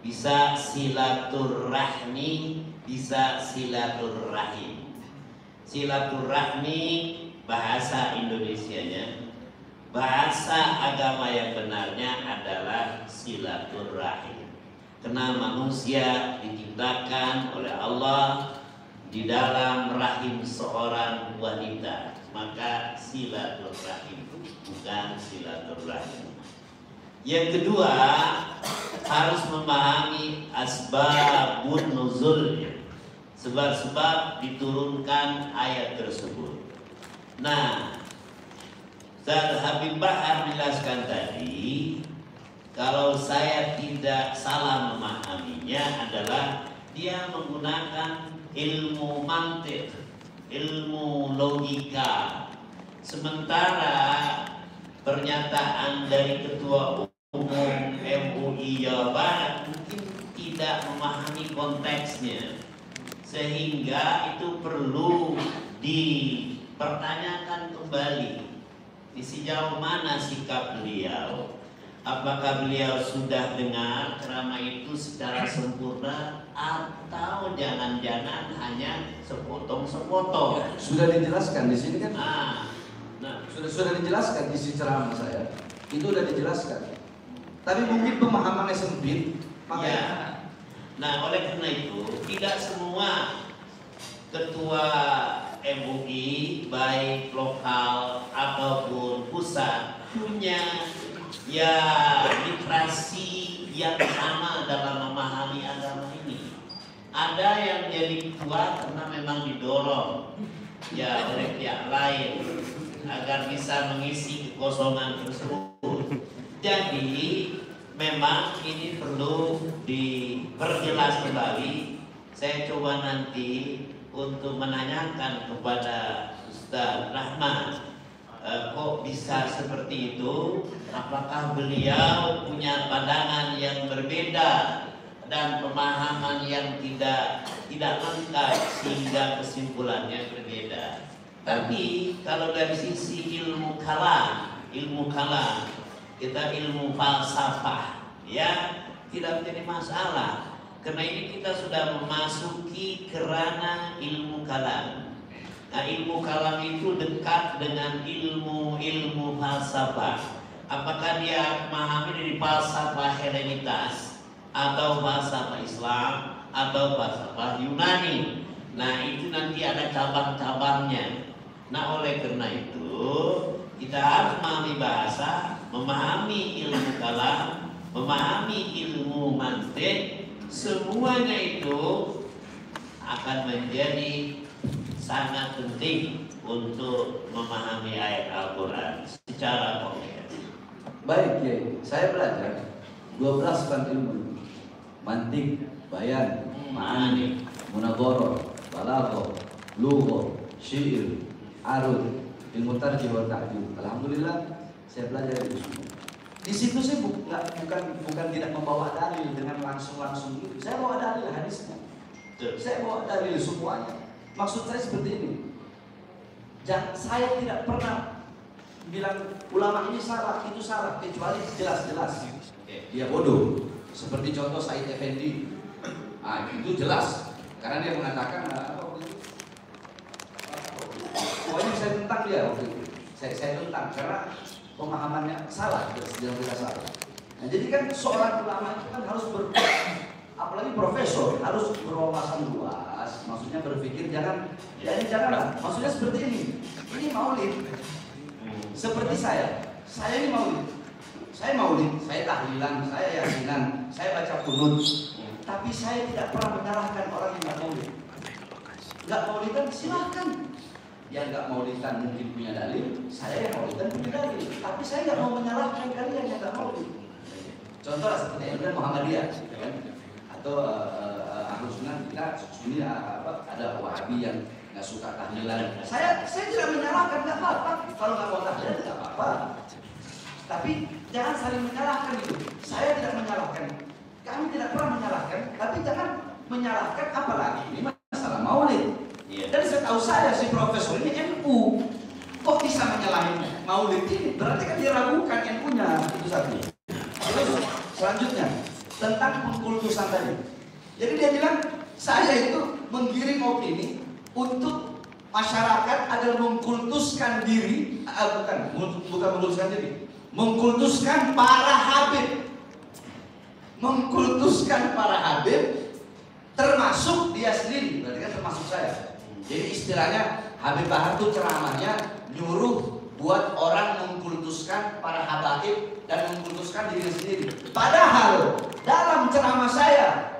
Speaker 2: Bisa silaturahmi, bisa silaturrahim. Silaturahmi bahasa Indonesianya, bahasa agama yang benarnya adalah silaturrahim. Karena manusia diciptakan oleh Allah di dalam rahim seorang wanita, maka silaturrahim, bukan silaturrahim. Yang kedua, harus memahami asbabun nuzulnya, sebab-sebab diturunkan ayat tersebut. Nah, Ustaz Habib Bahar menjelaskan tadi, kalau saya tidak salah memahaminya adalah dia menggunakan ilmu mantik, ilmu logika. Sementara pernyataan dari Ketua Umum MUI Jawa Barat mungkin tidak memahami konteksnya, sehingga itu perlu dipertanyakan kembali di sejauh mana sikap beliau. Apakah beliau sudah dengar ceramah itu secara sempurna atau jangan-jangan hanya sepotong-sepotong?
Speaker 1: Sudah dijelaskan di sini kan?
Speaker 2: Nah,
Speaker 1: sudah dijelaskan isi ceramah saya. Itu sudah dijelaskan. Tapi mungkin pemahamannya sempit, makanya.
Speaker 2: Ya. Nah, oleh karena itu tidak semua ketua MUI baik lokal ataupun pusat punya ya literasi yang sama dalam memahami agama ini. Ada yang jadi kuat karena memang didorong ya oleh pihak lain agar bisa mengisi kekosongan tersebut. Jadi memang ini perlu diperjelas kembali. Saya coba nanti untuk menanyakan kepada Ustaz Rahman, kok bisa seperti itu? Apakah beliau punya pandangan yang berbeda dan pemahaman yang tidak lengkap sehingga kesimpulannya berbeda? Tapi kalau dari sisi ilmu kalam, kita ilmu falsafah, ya tidak menjadi masalah. Karena ini kita sudah memasuki kerana ilmu kalam. Nah, ilmu kalam itu dekat dengan ilmu falsafah. Apakah dia memahami dari falsafah Helenitas atau falsafah Islam atau falsafah Yunani? Nah, itu nanti ada cabang-cabangnya. Nah, oleh karena itu kita harus memahami bahasa, memahami ilmu kalam, memahami ilmu mantik. Semuanya itu akan menjadi sangat penting untuk memahami ayat Al-Quran secara konkret.
Speaker 1: Baik, ya, saya belajar 12 kan ilmu: mantik, bayan, ma'ani, munadharah, balaghah, lughah, syair, arud, ilmu tarjih wa ta'dil. Alhamdulillah saya belajar itu semua. Di situ saya bukan tidak membawa dalil dengan langsung gitu. Saya bawa dalil hadisnya. Saya bawa dalil semuanya. Maksud saya seperti ini. Dan saya tidak pernah bilang ulama ini salah, itu salah, kecuali jelas-jelas dia bodoh. Seperti contoh Said Effendi. Itu jelas karena dia mengatakan pokoknya saya tentang dia waktu itu. Saya tentang karena pemahamannya salah, tidak salah. Nah, jadi kan seorang ulama itu kan harus apalagi profesor harus berwawasan luas. Maksudnya berpikir janganlah. Maksudnya seperti ini. Ini maulid. Seperti saya ini maulid. Saya maulid, saya tahlilan, saya yasinan, saya baca kunut. Tapi saya tidak pernah menyalahkan orang yang nggak maulid. Nggak maulidan silahkan. Yang nggak maulidan mungkin punya dalil, saya yang maulidan punya dalil. Tapi saya nggak mau menyalahkan kalian yang nggak maulid. Contoh seperti yang Muhammadiyah, kan? Atau Ahlus Sunnah kita sunni ada Wahabi yang nggak suka tahlilan. Saya tidak menyalahkan, nggak apa-apa. Kalau nggak mau tahlilan nggak apa-apa. Tapi jangan saling menyalahkan itu. Saya tidak menyalahkan. Kami tidak pernah menyalahkan. Tapi jangan menyalahkan apalagi ini masalah maulid. Dan setahu saya si profesor ini NU, kok bisa menyalahin maulid ini? Berarti kan dia ragukan NU-nya. Itu satu. Terus selanjutnya tentang pengkultusan tadi. Jadi dia bilang saya itu menggiring opini untuk masyarakat agar mengkultuskan diri, bukan mengkultuskan diri, mengkultuskan para habib, mengkultuskan para habib, termasuk dia sendiri, berarti kan termasuk saya. Jadi istilahnya Habib Bahar itu ceramahnya nyuruh buat orang mengkultuskan para habaib dan mengkultuskan diri sendiri. Padahal dalam ceramah saya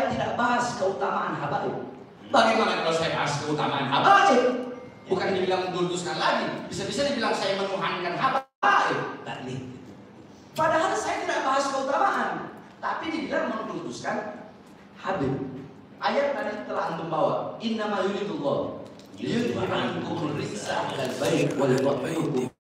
Speaker 1: tidak bahas keutamaan habaib. Bagaimana kalau saya bahas keutamaan habaib? Bukan dibilang mengkultuskan lagi, bisa-bisa dibilang saya menuhankan habaib. Padahal saya tidak bahas keutamaan, tapi dibilang mengkultuskan habib. Ayat tadi telah antum bawa. Innama yuridullah liyudhi'ankum rijsa al bait wal yutahhirakum.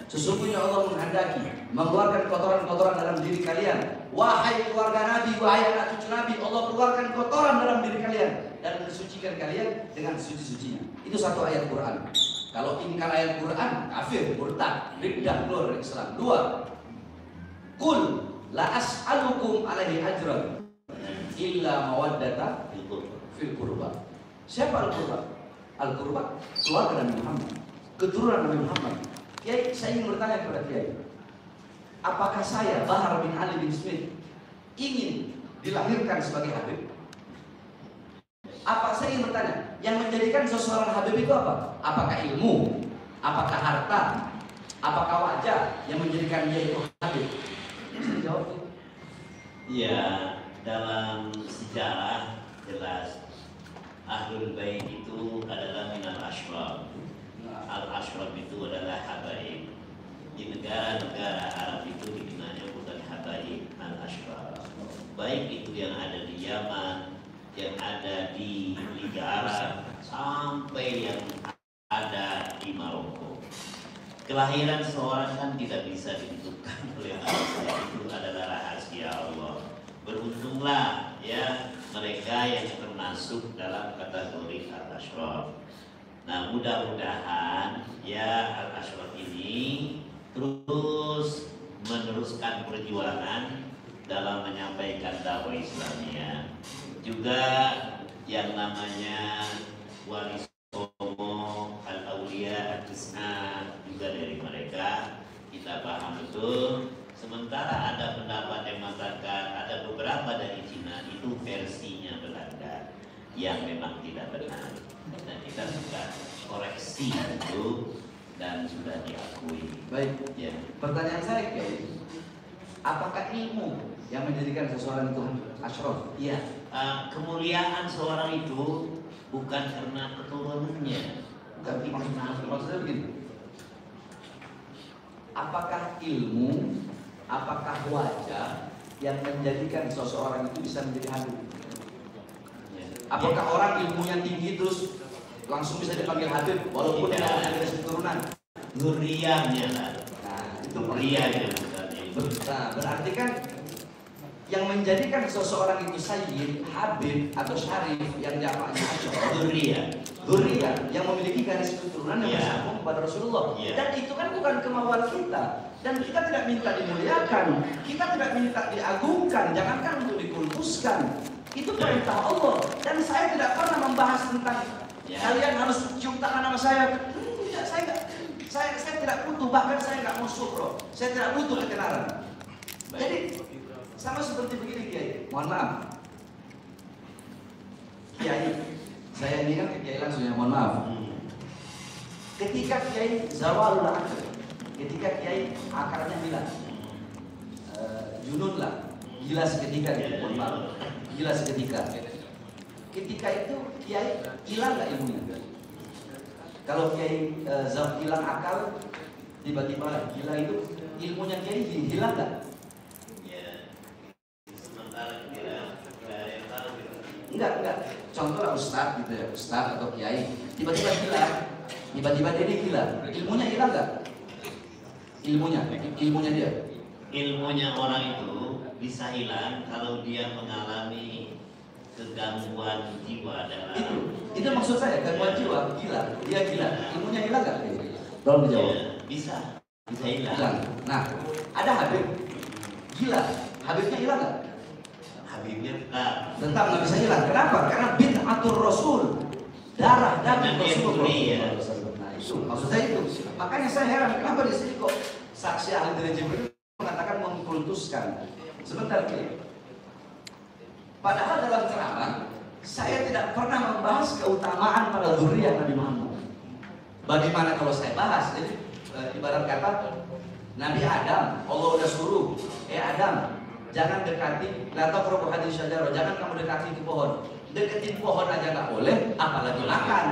Speaker 1: Sesungguhnya Allah menghendaki mengeluarkan kotoran-kotoran dalam diri kalian. Wahai keluarga Nabi, wahai anak cucu Nabi, Allah keluarkan kotoran dalam diri kalian dan mensucikan kalian dengan suci-sucinya. Itu satu ayat Quran. Kalau ingkar ayat Quran, kafir, murtad, riddah, keluar dari Islam. Dua, Qul la as'alukum alaihi ajran illa mawaddata fil qurba. Siapa al-qurba? Al-qurba keluarga Nabi Muhammad, keturunan Nabi Muhammad. Kiai, saya ingin bertanya kepada Kiai, apakah saya Bahar bin Ali bin Smith ingin dilahirkan sebagai habib? Apa saya ingin bertanya, yang menjadikan seseorang habib itu apa? Apakah ilmu? Apakah harta? Apakah wajah yang menjadikan dia itu habib? jawab.
Speaker 2: Ya, dalam sejarah jelas Ahlul Bait itu adalah minal ashraf. Al-ashraf itu adalah habaib. Di negara-negara Arab itu dikenalnya bukan habaib, al-ashraf. Baik itu yang ada di Yaman, yang ada di Liga Arab, sampai yang ada di Maroko. Kelahiran seorang kan tidak bisa ditentukan oleh manusia, itu adalah rahasia Allah. Beruntunglah ya mereka yang termasuk dalam kategori al-ashraf. Nah, mudah-mudahan ya al-ashraf ini terus meneruskan perjuangan dalam menyampaikan dakwah Islamiyah. Juga yang namanya wali songo, al-auliya, al-tis'a juga dari mereka kita paham betul. Sementara ada pendapat yang mengatakan ada beberapa dari Cina itu versinya Belanda yang memang tidak benar. Dan kita sudah koreksi itu dan sudah diakui.
Speaker 1: Baik.
Speaker 2: Ya.
Speaker 1: Pertanyaan saya Kiai, apakah ilmu yang menjadikan seseorang itu ashraf?
Speaker 2: Iya. Kemuliaan seorang itu bukan karena keturunannya, tapi
Speaker 1: Maksudnya begini, apakah ilmu, apakah wajah yang menjadikan seseorang itu bisa menjadi habib? Apakah orang ilmunya tinggi terus langsung bisa dipanggil habib walaupun tidak ada keturunan?
Speaker 2: Zuriyahnya lah.
Speaker 1: Nah, itu
Speaker 2: Zuriyahnya.
Speaker 1: Nah, berarti kan yang menjadikan seseorang itu sayyid, habib atau syarif yang jamaknya dzurriyah yang memiliki garis keturunan yang bersambung kepada Rasulullah. Dan itu kan bukan kemauan kita. Dan kita tidak minta dimuliakan, kita tidak minta diagungkan, jangankan untuk dikultuskan. Itu perintah Allah. Dan saya tidak pernah membahas tentang kalian harus cium tangan sama saya. Tidak, saya tidak butuh, bahkan saya nggak mau syukro. Saya tidak butuh ketenaran. Jadi sama seperti begini Kiai, mohon maaf Kiai, saya ini kan ke Kiai langsung ya, mohon maaf. Ketika Kiai zawalul akal, ketika Kiai akarnya hilang, junun lah, gila seketika dia, mohon maaf, gila seketika. Ketika itu Kiai hilang nggak ilmunya? Kalau Kiai hilang akal, tiba-tiba gila itu ilmunya Kiai hilang nggak? Enggak. Contohlah ustaz gitu ya, ustaz atau kiai, tiba-tiba gila, tiba-tiba dia gila, ilmunya hilang nggak? Ilmunya dia.
Speaker 2: Ilmunya orang itu bisa hilang kalau dia mengalami kegangguan jiwa dalam.
Speaker 1: Itu maksud saya, gangguan jiwa, gila, dia gila, ilmunya hilang nggak? Tolong dijawab.
Speaker 2: Bisa hilang.
Speaker 1: Nah, ada habib gila, habibnya hilang nggak?
Speaker 2: Habibnya
Speaker 1: tetap nggak bisa hilang. Kenapa? Karena bid'atur Rasul, darah daging Rasulullah. Nah itu maksud saya itu. Makanya saya heran kenapa di sini kok saksi ahli dari Jibril mengatakan mengkultuskan. Sebentar Kiai. Padahal dalam ceramah saya tidak pernah membahas keutamaan para dzurriyyah Nabi Muhammad. Bagaimana kalau saya bahas? Jadi ibarat kata Nabi Adam, Allah udah suruh, Adam, jangan dekati, la taqrabu hadhihi syajarah, jangan kamu dekati ke pohon. Deketin pohon aja nggak boleh, apalagi makan.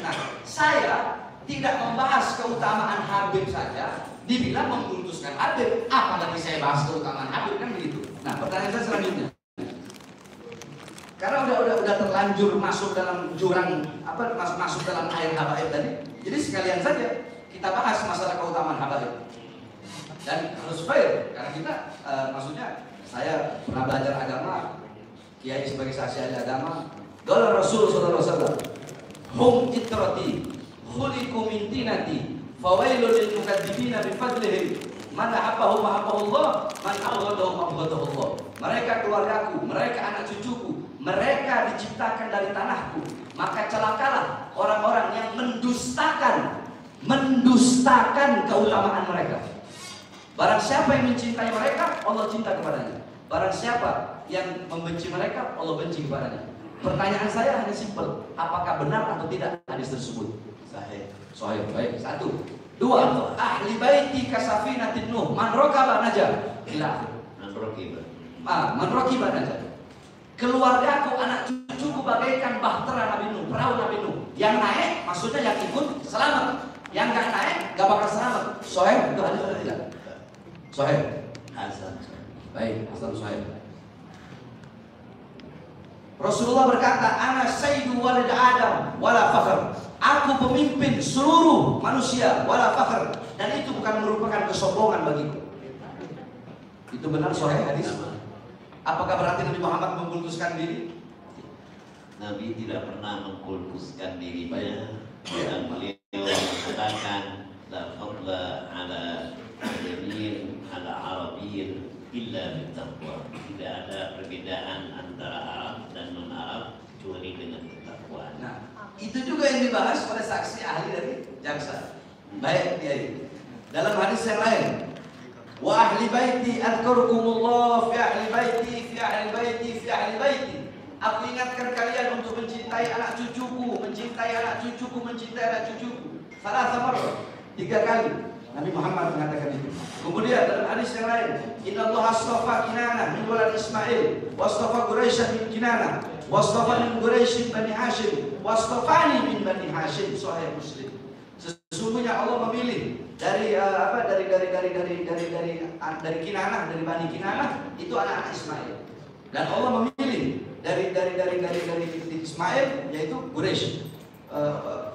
Speaker 1: Nah, saya tidak membahas keutamaan Habib saja, dibilang mengkultuskan Habib, apalagi saya bahas keutamaan Habib, kan begitu. Nah, pertanyaan saya selanjutnya. Karena udah terlanjur masuk dalam jurang masuk dalam air habaib tadi. Jadi sekalian saja kita bahas masalah keutamaan habaib. Dan harus fair karena kita maksudnya saya pernah belajar agama, Kiai sebagai saksi ahli agama. Qala Rasul sallallahu alaihi wasallam, "Hum itrati, khuliqu min tinati, fawailul lil mukadzibina bi fadlihim. Man ahabbahu Allah, man abghadahu Allah." Mereka keluargaku, mereka anak cucuku, mereka diciptakan dari tanahku. Maka celakalah orang-orang yang mendustakan keutamaan mereka. Barang siapa yang mencintai mereka, Allah cinta kepadanya. Barang siapa yang membenci mereka, Allah benci kepadanya. Pertanyaan saya hanya simpel, apakah benar atau tidak hadis tersebut? Sahih. Baik. 1. 2. Ahli baiti kasafinatin Nuh, man rokaba najah. Ila.
Speaker 2: Man
Speaker 1: raqiba aja. Keluargaku, anak cucuku bagaikan bahtera Nabi Nuh, perahu Nabi Nuh. Yang naik maksudnya yang ikut selamat, yang nggak naik nggak bakal selamat. Sohaib itu hadis atau tidak? Sohaib.
Speaker 2: Hasan.
Speaker 1: Baik, Hasan Sohaib. Rasulullah berkata, ana sayyidu walad Adam wala fakhr. Aku pemimpin seluruh manusia wala fakhr, dan itu bukan merupakan kesombongan bagiku. Itu benar sahih hadis. Apakah berarti Nabi Muhammad mengkultuskan diri?
Speaker 2: Nabi tidak pernah mengkultuskan dirinya, dan beliau mengatakan la fadla ala jami'in ala arabiyyin illa bittaqwa. Tidak ada perbedaan antara Arab dan non-Arab kecuali dengan ketakwaan.
Speaker 1: Nah, itu juga yang dibahas pada saksi ahli dari jaksa. Baik, Kiai. Dalam hadis yang lain, wa ahli baiti adzurukumullah fi ahli baiti fi ahli baiti fi ahli baiti. Aku ingatkan kalian untuk mencintai anak cucuku, mencintai anak cucuku, mencintai anak cucuku. Salah marrah, 3 kali Nabi Muhammad mengatakan itu. Kemudian dalam hadis yang lain, innallaha astafa Kinanah min walad Ismail, wastafa Quraisy min Kinanah, wastafa min Quraisy bani Hashim, wastafani min bani Hashim. Sahih Muslim. Sesungguhnya Allah memilih dari Kinanah, dari Bani Kinanah itu anak-anak Ismail. Dan Allah memilih dari Ismail yaitu Quraisy.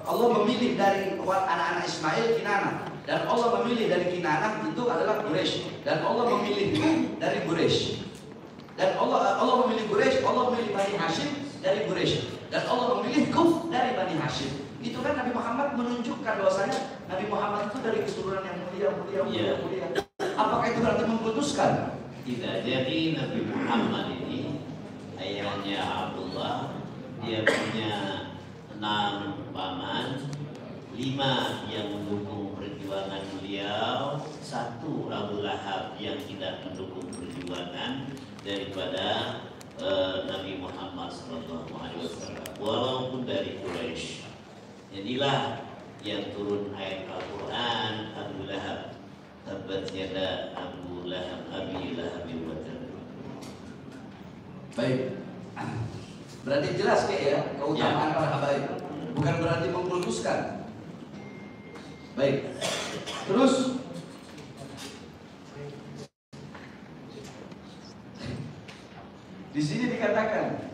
Speaker 1: Allah memilih dari anak-anak Ismail Kinanah, dan Allah memilih dari Kinanah itu adalah Quraisy, dan Allah memilih dari Quraisy. Dan Allah memilih Quraisy, Allah memilih Bani Hashim dari Quraisy, dan Allah memilihku dari Bani Hashim. Itu kan Nabi Muhammad menunjukkan bahwasanya Nabi Muhammad itu dari keturunan yang mulia. Apakah itu berarti mengkultuskan?
Speaker 2: Tidak. Jadi Nabi Muhammad ini ayahnya Abdullah, dia punya 6 paman, 5 yang mendukung perjuangan beliau, 1 Abu Lahab yang tidak mendukung perjuangan daripada Nabi Muhammad SAW, walaupun dari Quraisy. Jadilah yang turun ayat Al-Quran, Abu Lahab, tabbat yada Abu Lahab Abi Lahab wa tab.
Speaker 1: Baik. Berarti jelas kayak ya keutamaan para habaib. Bukan berarti mengkultuskan. Baik. Terus di sini dikatakan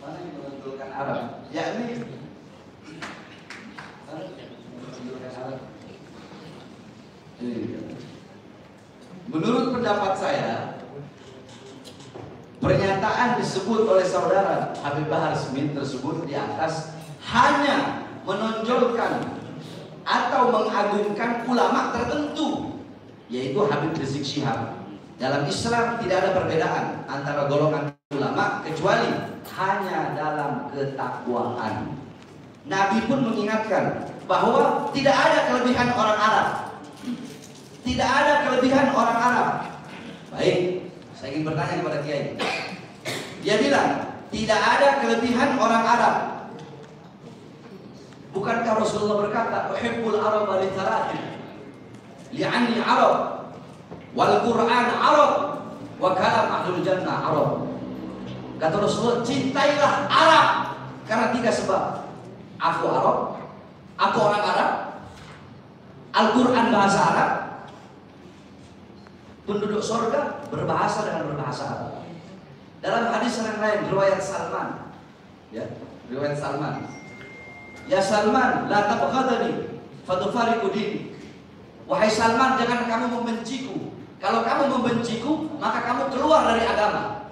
Speaker 1: mana yang menunjukkan Arab? Yakni menurut pendapat saya, pernyataan disebut oleh saudara Habib Bahar Smith tersebut di atas hanya menonjolkan atau mengagungkan ulama tertentu, yaitu Habib Rizik Syihab. Dalam Islam tidak ada perbedaan antara golongan ulama kecuali hanya dalam ketakwaan. Nabi pun mengingatkan bahwa tidak ada kelebihan orang Arab. Tidak ada kelebihan orang Arab. Baik, saya ingin bertanya kepada Kiai. Dia bilang tidak ada kelebihan orang Arab. Bukankah Rasulullah berkata, "Uhibbul Araba li thalathin, li'anni Arab, wal Qur'an Arab, wa kalam ahlul jannah Arab." Kata Rasulullah, cintailah Arab karena 3 sebab. Aku Arab, aku orang Arab, Al-Quran bahasa Arab, penduduk surga berbahasa dengan berbahasa Arab. Dalam hadis yang lain, riwayat Salman, ya, riwayat Salman, ya Salman, la tabghadani fatufariqu dini. Wahai Salman, jangan kamu membenciku. Kalau kamu membenciku, maka kamu keluar dari agama.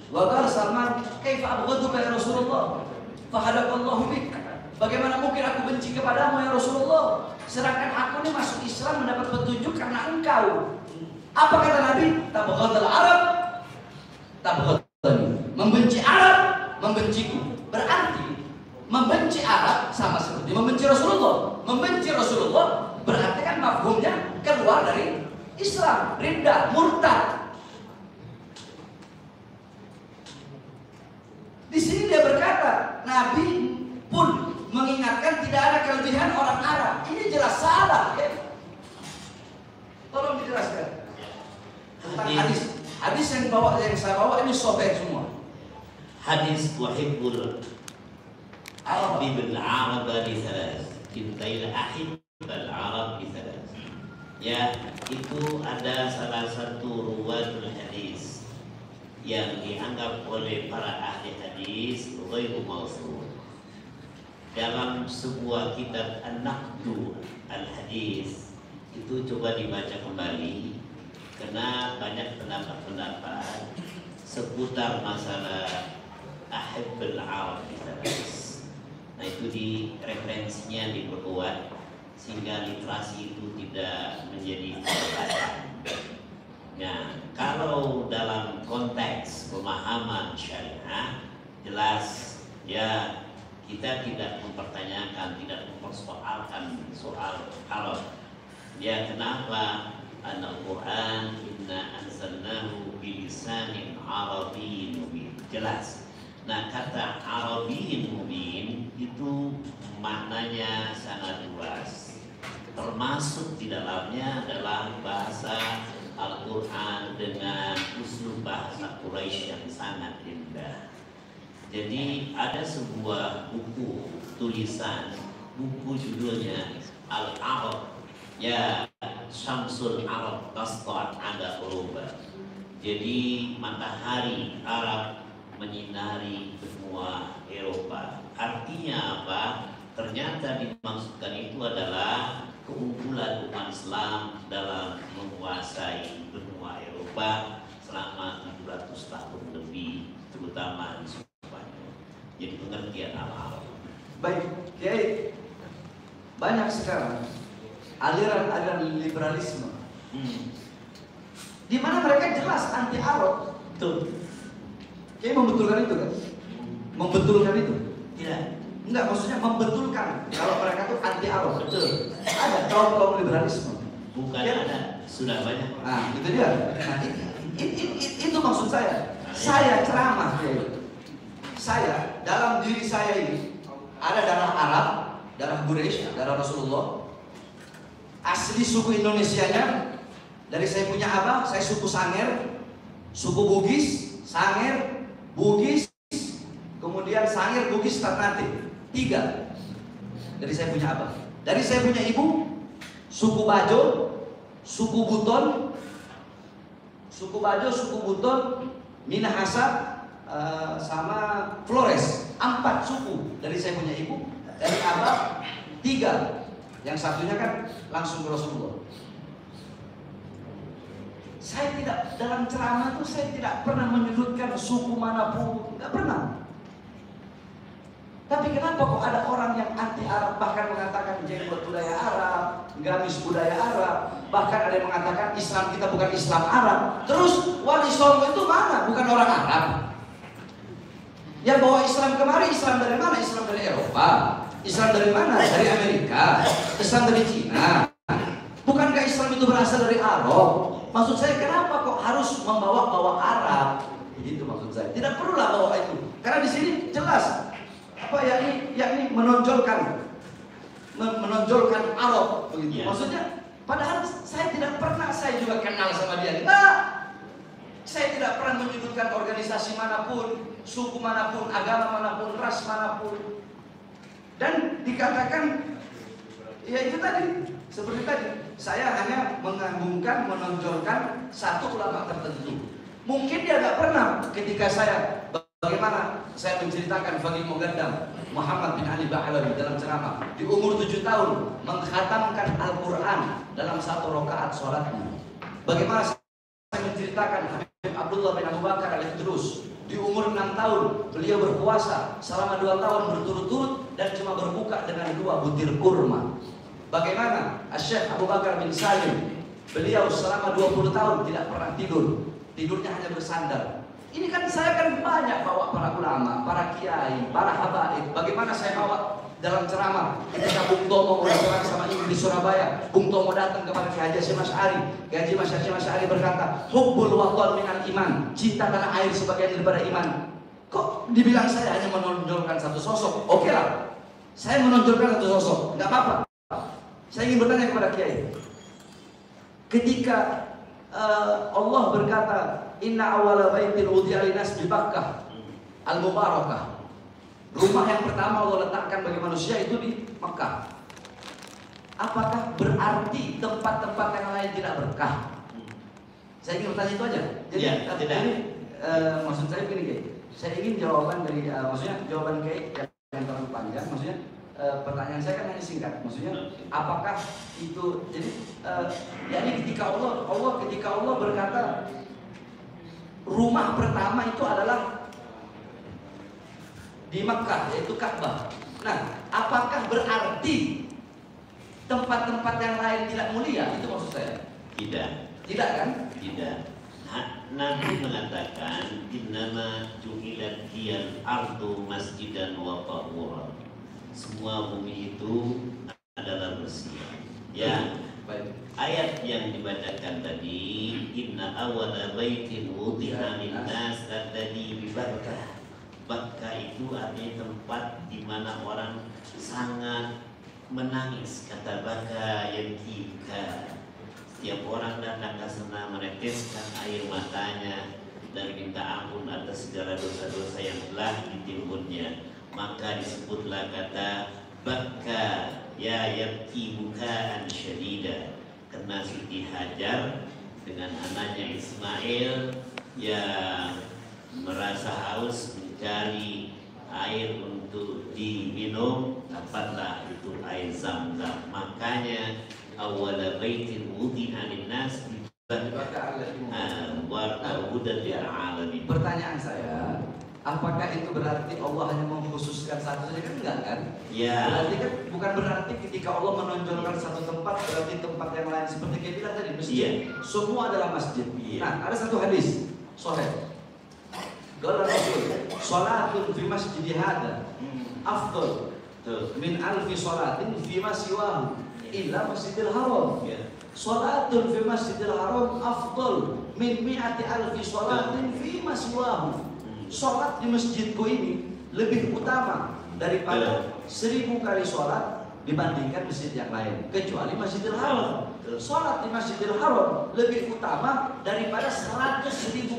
Speaker 1: Wa qala Salman, kaifa abghaduka ya Rasulullah? Fahadakallahu bik. Bagaimana mungkin aku benci kepadamu ya Rasulullah? Sedangkan aku ini masuk Islam mendapat petunjuk karena engkau. Apa kata Nabi? Tabghadul Arab, tabghadani. Membenci Arab, membenciku. Berarti membenci Arab sama seperti membenci Rasulullah. Membenci Rasulullah berarti kan mafhumnya keluar dari Islam, riddah, murtad. Di sini dia berkata, Nabi pun mengingatkan tidak ada kelebihan orang Arab. Ini jelas salah, ya? Tolong dijelaskan. tentang hadis. Hadis yang saya bawa ini sobek semua.
Speaker 2: Hadis wahibbul Habibul Arab di salas. Cintailah ahibbal Arab di salas. Ya, itu ada salah satu ruwatul hadis yang dianggap oleh para ahli hadis ghairu mausul. Dalam sebuah kitab An-Naqdu Al-Hadis itu coba dibaca kembali karena banyak pendapat-pendapat seputar masalah ahibbul Arab di salas. Nah, itu di referensinya diperkuat sehingga literasi itu tidak menjadi perdebatan. Nah, kalau dalam konteks pemahaman syariah jelas ya kita tidak mempertanyakan, tidak mempersoalkan soal Arab. Ya, kenapa? Al-Quran inna anzalnahu bilisanin arabiyyin mubin. Jelas. Nah, kata arabiyyin mubin itu maknanya sangat luas. Termasuk di dalamnya adalah bahasa Al-Quran dengan usul bahasa Quraisy yang sangat indah. Jadi ada sebuah buku tulisan, buku judulnya Al-Arab, ya Syamsul Arab Tasqat ada Uruba. Jadi matahari Arab menyinari benua Eropa. Artinya apa? Ternyata dimaksudkan itu adalah keunggulan umat Islam dalam menguasai benua Eropa selama 700 tahun lebih, terutama di jadi pengertian Al-Arab.
Speaker 1: Baik, Kiai, banyak sekarang aliran-aliran liberalisme, di mana mereka jelas anti Arab.
Speaker 2: Betul.
Speaker 1: Kiai membetulkan itu kan? Membetulkan itu?
Speaker 2: Tidak.
Speaker 1: Enggak, maksudnya membetulkan kalau mereka itu anti Arab.
Speaker 2: Betul.
Speaker 1: Ada kaum liberalisme.
Speaker 2: Bukan
Speaker 1: Ya.
Speaker 2: ada, sudah banyak.
Speaker 1: Nah, itu dia. Nah, itu maksud saya. Saya ceramah, Kiai. Saya, dalam diri saya ini ada darah Arab, darah Quraisy, darah Rasulullah. Asli suku Indonesianya, dari saya punya abah, saya suku Sanger, suku Bugis, Sanger, Bugis, kemudian Sanger, Bugis, Ternate. 3 dari saya punya abah. Dari saya punya ibu, suku Bajo, suku Buton, Minahasa, sama Flores. 4 suku dari saya punya ibu, dari abah 3. Yang satunya kan langsung ke Rasulullah. Saya tidak, dalam ceramah itu saya tidak pernah menyudutkan suku manapun, nggak pernah. Tapi kenapa kok ada orang yang anti Arab, bahkan mengatakan jenggot budaya Arab, gamis budaya Arab, bahkan ada yang mengatakan Islam kita bukan Islam Arab. Terus Wali Songo itu mana? Bukan orang Arab. Yang bawa Islam kemari, Islam dari mana? Islam dari Eropa. Islam dari mana? Dari Amerika. Islam dari Cina. Bukankah Islam itu berasal dari Arab? Maksud saya kenapa kok harus membawa Arab? Begitu maksud saya. Tidak perlulah bawa itu. Karena di sini jelas apa yakni menonjolkan Arab begitu. Maksudnya padahal saya tidak pernah, saya juga kenal sama dia. Nah, saya tidak pernah menyudutkan organisasi manapun, suku manapun, agama manapun, ras manapun. Dan dikatakan ya itu tadi, seperti tadi, saya hanya mengagungkan, menonjolkan satu ulama tertentu. Mungkin dia nggak pernah ketika saya bagaimana saya menceritakan Faqih Muqaddam Muhammad bin Ali Ba'alawi dalam ceramah di umur 7 tahun mengkhatamkan Al-Quran dalam 1 rakaat sholatnya. Bagaimana saya menceritakan Habib Abdullah bin Abu Bakar al-Idrus di umur 6 tahun beliau berpuasa selama 2 tahun berturut-turut dan cuma berbuka dengan 2 butir kurma. Bagaimana Syekh Abu Bakar bin Salim, beliau selama 20 tahun tidak pernah tidur, tidurnya hanya bersandar. Ini kan saya kan banyak bawa para ulama, para kiai, para habaib. Bagaimana saya bawa dalam ceramah ketika Bung Tomo berceramah sama ibu di Surabaya. Bung Tomo datang kepada Kiai Haji Hasyim Asy'ari. Kiai Haji Hasyim Asy'ari berkata, "Hubbul watan minal iman." Cinta tanah air sebagian daripada iman. Kok dibilang saya hanya menonjolkan satu sosok? Oke lah, saya menonjolkan satu sosok, nggak apa-apa. Saya ingin bertanya kepada Kiai, ketika Allah berkata, Inna awwala baitin wudi'a linnas bi Makkah al-mubarakah. Rumah yang pertama Allah letakkan bagi manusia itu di Makkah. Apakah berarti tempat-tempat yang lain tidak berkah? Saya ingin bertanya itu aja. Jadi
Speaker 2: tidak.
Speaker 1: Ini, maksud saya begini, Kay. Saya ingin jawaban dari, maksudnya jawaban Kay yang terlalu panjang. Maksudnya pertanyaan saya kan hanya singkat. Maksudnya apakah itu jadi ketika Allah berkata rumah pertama itu adalah di Makkah, yaitu Ka'bah. Nah, apakah berarti tempat-tempat yang lain tidak mulia? Itu maksud saya.
Speaker 2: Tidak.
Speaker 1: Tidak kan?
Speaker 2: Tidak. Nabi mengatakan innama ju'ilat hiyal ardu masjidan wa tahura. Semua bumi itu adalah bersih. Ya.
Speaker 1: Baik.
Speaker 2: Ayat yang dibacakan tadi, inna awwala baitin wudi'a lin-nas alladzi bi Bakkah. Bakkah itu artinya tempat di mana orang sangat menangis, kata baka yabkika. Setiap orang datang ke sana meneteskan air matanya dan minta ampun atas segala dosa-dosa yang telah ditimbunnya. Maka disebutlah kata baka ya yabki bukaan syadida, karena Siti Hajar dengan anaknya Ismail yang merasa haus mencari air untuk diminum, dapatlah itu air Zam-Zam. Makanya awwala baitin wudi'a lin-nas alamin.
Speaker 1: Pertanyaan saya, apakah itu berarti Allah hanya mengkhususkan satu saja? Kan enggak kan?
Speaker 2: Ya.
Speaker 1: Berarti kan bukan berarti ketika Allah menonjolkan satu tempat berarti tempat yang lain seperti kita bilang tadi masjid.
Speaker 2: Iya.
Speaker 1: Semua adalah masjid.
Speaker 2: Iya.
Speaker 1: Nah, ada satu hadis sahih. Qala Rasul, salatun fi masjidi hada afdal min alfi salatin fi ma siwahu illa Masjidil Haram. Salatun fi Masjidil Haram afdal min mi'ati alfi salatin fi ma siwahu. Salat di masjidku ini lebih utama daripada 1000 kali salat dibandingkan masjid yang lain, kecuali Masjidil Haram. Salat di Masjidil Haram lebih utama daripada 100.000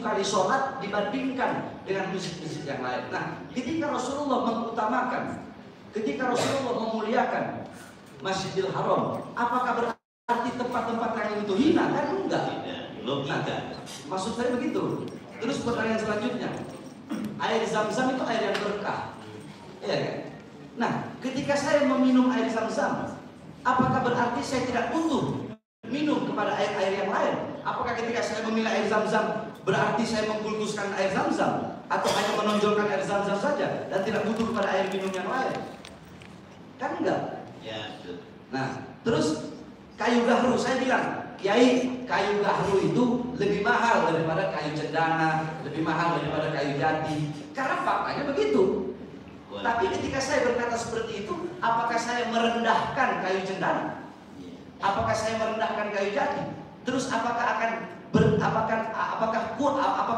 Speaker 1: kali salat dibandingkan dengan masjid-masjid yang lain. Nah, ketika Rasulullah mengutamakan, ketika Rasulullah memuliakan Masjidil Haram, apakah berarti tempat-tempat yang itu hina? Kan enggak.
Speaker 2: Logika.
Speaker 1: Maksud saya begitu. Terus pertanyaan selanjutnya, air Zam-Zam itu air yang berkah, iya kan? Nah, ketika saya meminum air Zam-Zam, apakah berarti saya tidak butuh minum kepada air-air yang lain? Apakah ketika saya memilih air Zam-Zam berarti saya mengkultuskan air Zam-Zam, atau hanya menonjolkan air Zam-Zam saja dan tidak butuh kepada air minum yang lain? Kan enggak.
Speaker 2: Ya, betul.
Speaker 1: Nah, terus kayu gahru, saya bilang, Kiai, kayu gahru itu lebih mahal daripada kayu cendana, lebih mahal daripada kayu jati. Karena faktanya begitu. Tapi ketika saya berkata seperti itu, apakah saya merendahkan kayu cendana? Apakah saya merendahkan kayu jati? Terus apakah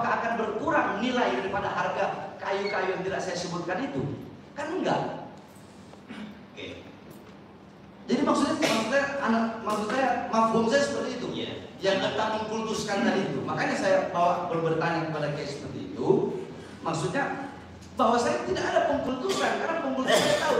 Speaker 1: akan berkurang nilai daripada harga kayu-kayu yang tidak saya sebutkan itu? Kan enggak.
Speaker 2: Oke.
Speaker 1: Jadi maksud saya mafhum saya seperti itu. Yang tentang mengkultuskan tadi itu. Makanya saya bertanya kepada Kiai seperti itu. Maksudnya bahwa saya tidak ada pengkultusan, karena pengkultusan saya tahu.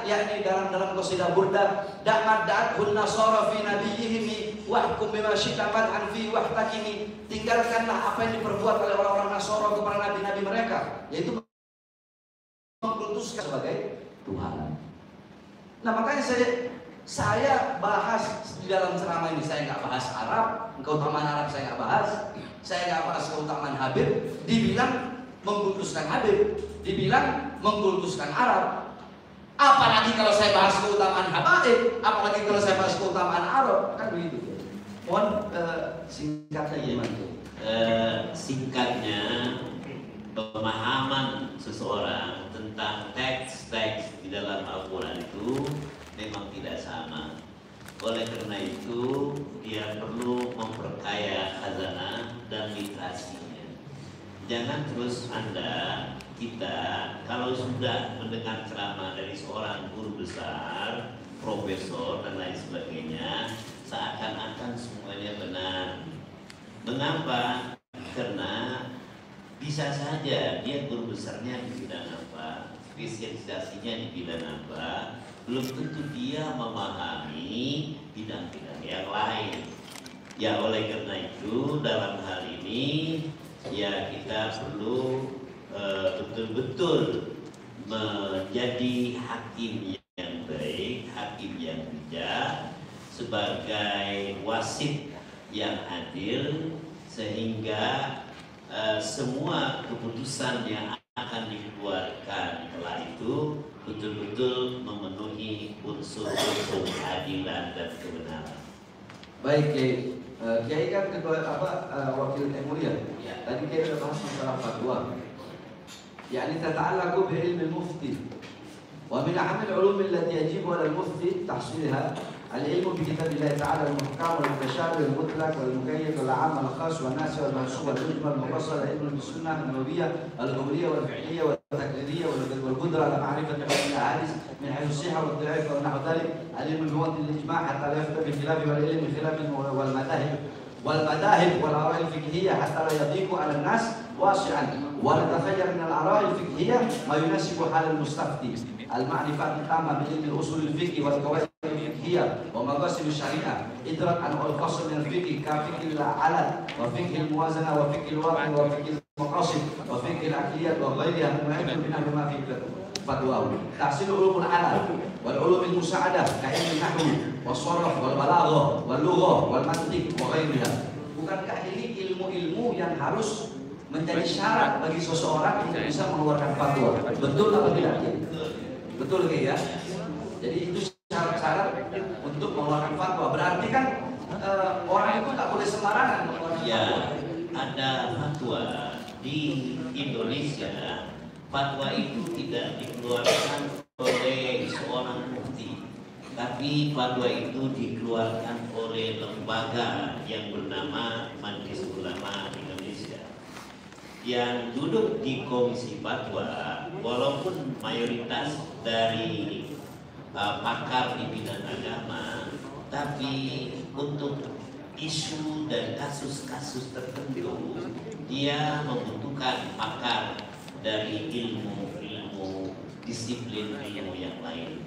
Speaker 1: Yakni dalam qasidah burda, da'mad'at hun nasara fi nabiyihim wahkum bima syi'ta mad'an fi wahtakini. Tinggalkanlah apa yang diperbuat oleh orang-orang Nasara kepada nabi-nabi mereka, yaitu mengkultuskan sebagai Tuhan. Nah, makanya saya bahas di dalam ceramah ini, saya nggak bahas Arab, keutamaan Arab saya nggak bahas, saya nggak bahas keutamaan Habib. Dibilang mengkultuskan Habib, dibilang mengkultuskan Arab. Apalagi kalau saya bahas keutamaan Habaib, apalagi kalau saya bahas keutamaan Arab, kan begitu. Mohon singkatnya gimana?
Speaker 2: Singkatnya, pemahaman seseorang tentang teks-teks di dalam Al-Quran itu memang tidak sama. Oleh karena itu, dia perlu memperkaya khazanah dan literasinya. Jangan terus kita kalau sudah mendengar ceramah dari seorang guru besar, profesor dan lain sebagainya, seakan-akan semuanya benar. Mengapa? Karena bisa saja dia guru besarnya di bidang apa, spesialisasinya di bidang apa, belum tentu dia memahami bidang-bidang yang lain. Ya oleh karena itu dalam hal ini ya kita perlu betul-betul menjadi hakim yang baik, hakim yang bijak, sebagai wasit yang adil, sehingga semua keputusan yang akan dikeluarkan setelah itu betul-betul memenuhi unsur-unsur keadilan dan kebenaran.
Speaker 1: Baik, Kiai kan ketua wakil MUI ya. Tadi Kiai sudah bahas masalah fatwa. Yani tata'allaqu bi ilmi al-mufti. Wa min aham al-ulum allati yajibu 'ala al-mufti tahsilha al-ilmu bi kitabillah ta'ala al-muhkam wal-mutashabih wal-mutlaq wal-muqayyad wal-'am wal-khas wal-nasi wal-mansukh wal-mujmal wal-mufassal ilmu bis-sunnah an-nabawiyyah al-qabliyyah wal-fi'liyyah wal-taqlidiyah wal-qudra 'ala ma'rifati al-ahadith min haythu as-sihha wal-dha'if wa nahwu dhalik al-ilmu bi al-ijma' hatta la yafta bi-khilaf wal-ilm bi-khilaf wal-madahib wal-ara'i al-fiqhiyyah hatta la yadhiqu 'ala an-nas wasi'an wa natafajjar min al-ara'i al-fiqhiyyah ma yunasibu hal al-mustafti al-ma'rifat al-tamma bi ilmi al-usul al-fiqhi wal-qawaid al-fiqhiyyah wa maqasid al-syari'ah idrak anwa al-fasl min al-fiqhi ka fiqhi al-'alal wa fiqhi al-muwazanah wa fiqhi al-waqi wa fiqhi al-maqasid wa fiqhi al-aqliyat wa ghayriha mimma yadkhulu min ma fi fatwa tahsil ulum al-'alal wal ulum al-musa'adah ka ilmi nahwu was-sarf wal-balaghah wal-lughah wal-mantiq wa ghayriha. Bukankah ini ilmu-ilmu yang harus menjadi syarat bagi seseorang untuk bisa mengeluarkan fatwa? Betul atau tidak? Betul ya. Jadi itu syarat-syarat untuk mengeluarkan fatwa. Berarti kan orang itu tak boleh sembarangan mengeluarkan fatwa.
Speaker 2: Ya, ada fatwa di Indonesia. Fatwa itu tidak dikeluarkan oleh seorang mufti, tapi fatwa itu dikeluarkan oleh lembaga yang bernama Majelis Ulama Indonesia. Yang duduk di komisi fatwa, walaupun mayoritas dari pakar di bidang agama, tapi untuk isu dan kasus-kasus tertentu dia membutuhkan pakar dari ilmu disiplin ilmu yang lain.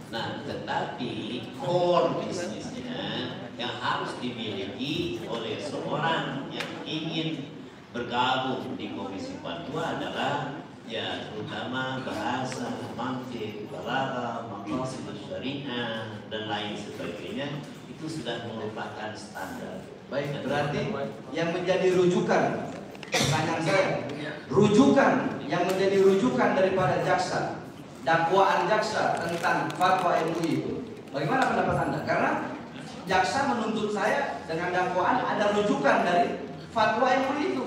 Speaker 2: Nah, tetapi core bisnisnya yang harus dimiliki oleh seorang yang ingin bergabung di komisi fatwa adalah ya terutama bahasa, mantiq, balaghah, maqasid syariah dan lain sebagainya, itu sudah merupakan standar.
Speaker 1: Baik, berarti yang menjadi rujukan, pertanyaan saya, rujukan yang menjadi rujukan daripada jaksa, dakwaan jaksa tentang fatwa MUI itu, bagaimana pendapat Anda? Karena jaksa menuntut saya dengan dakwaan ada rujukan dari fatwa MUI itu.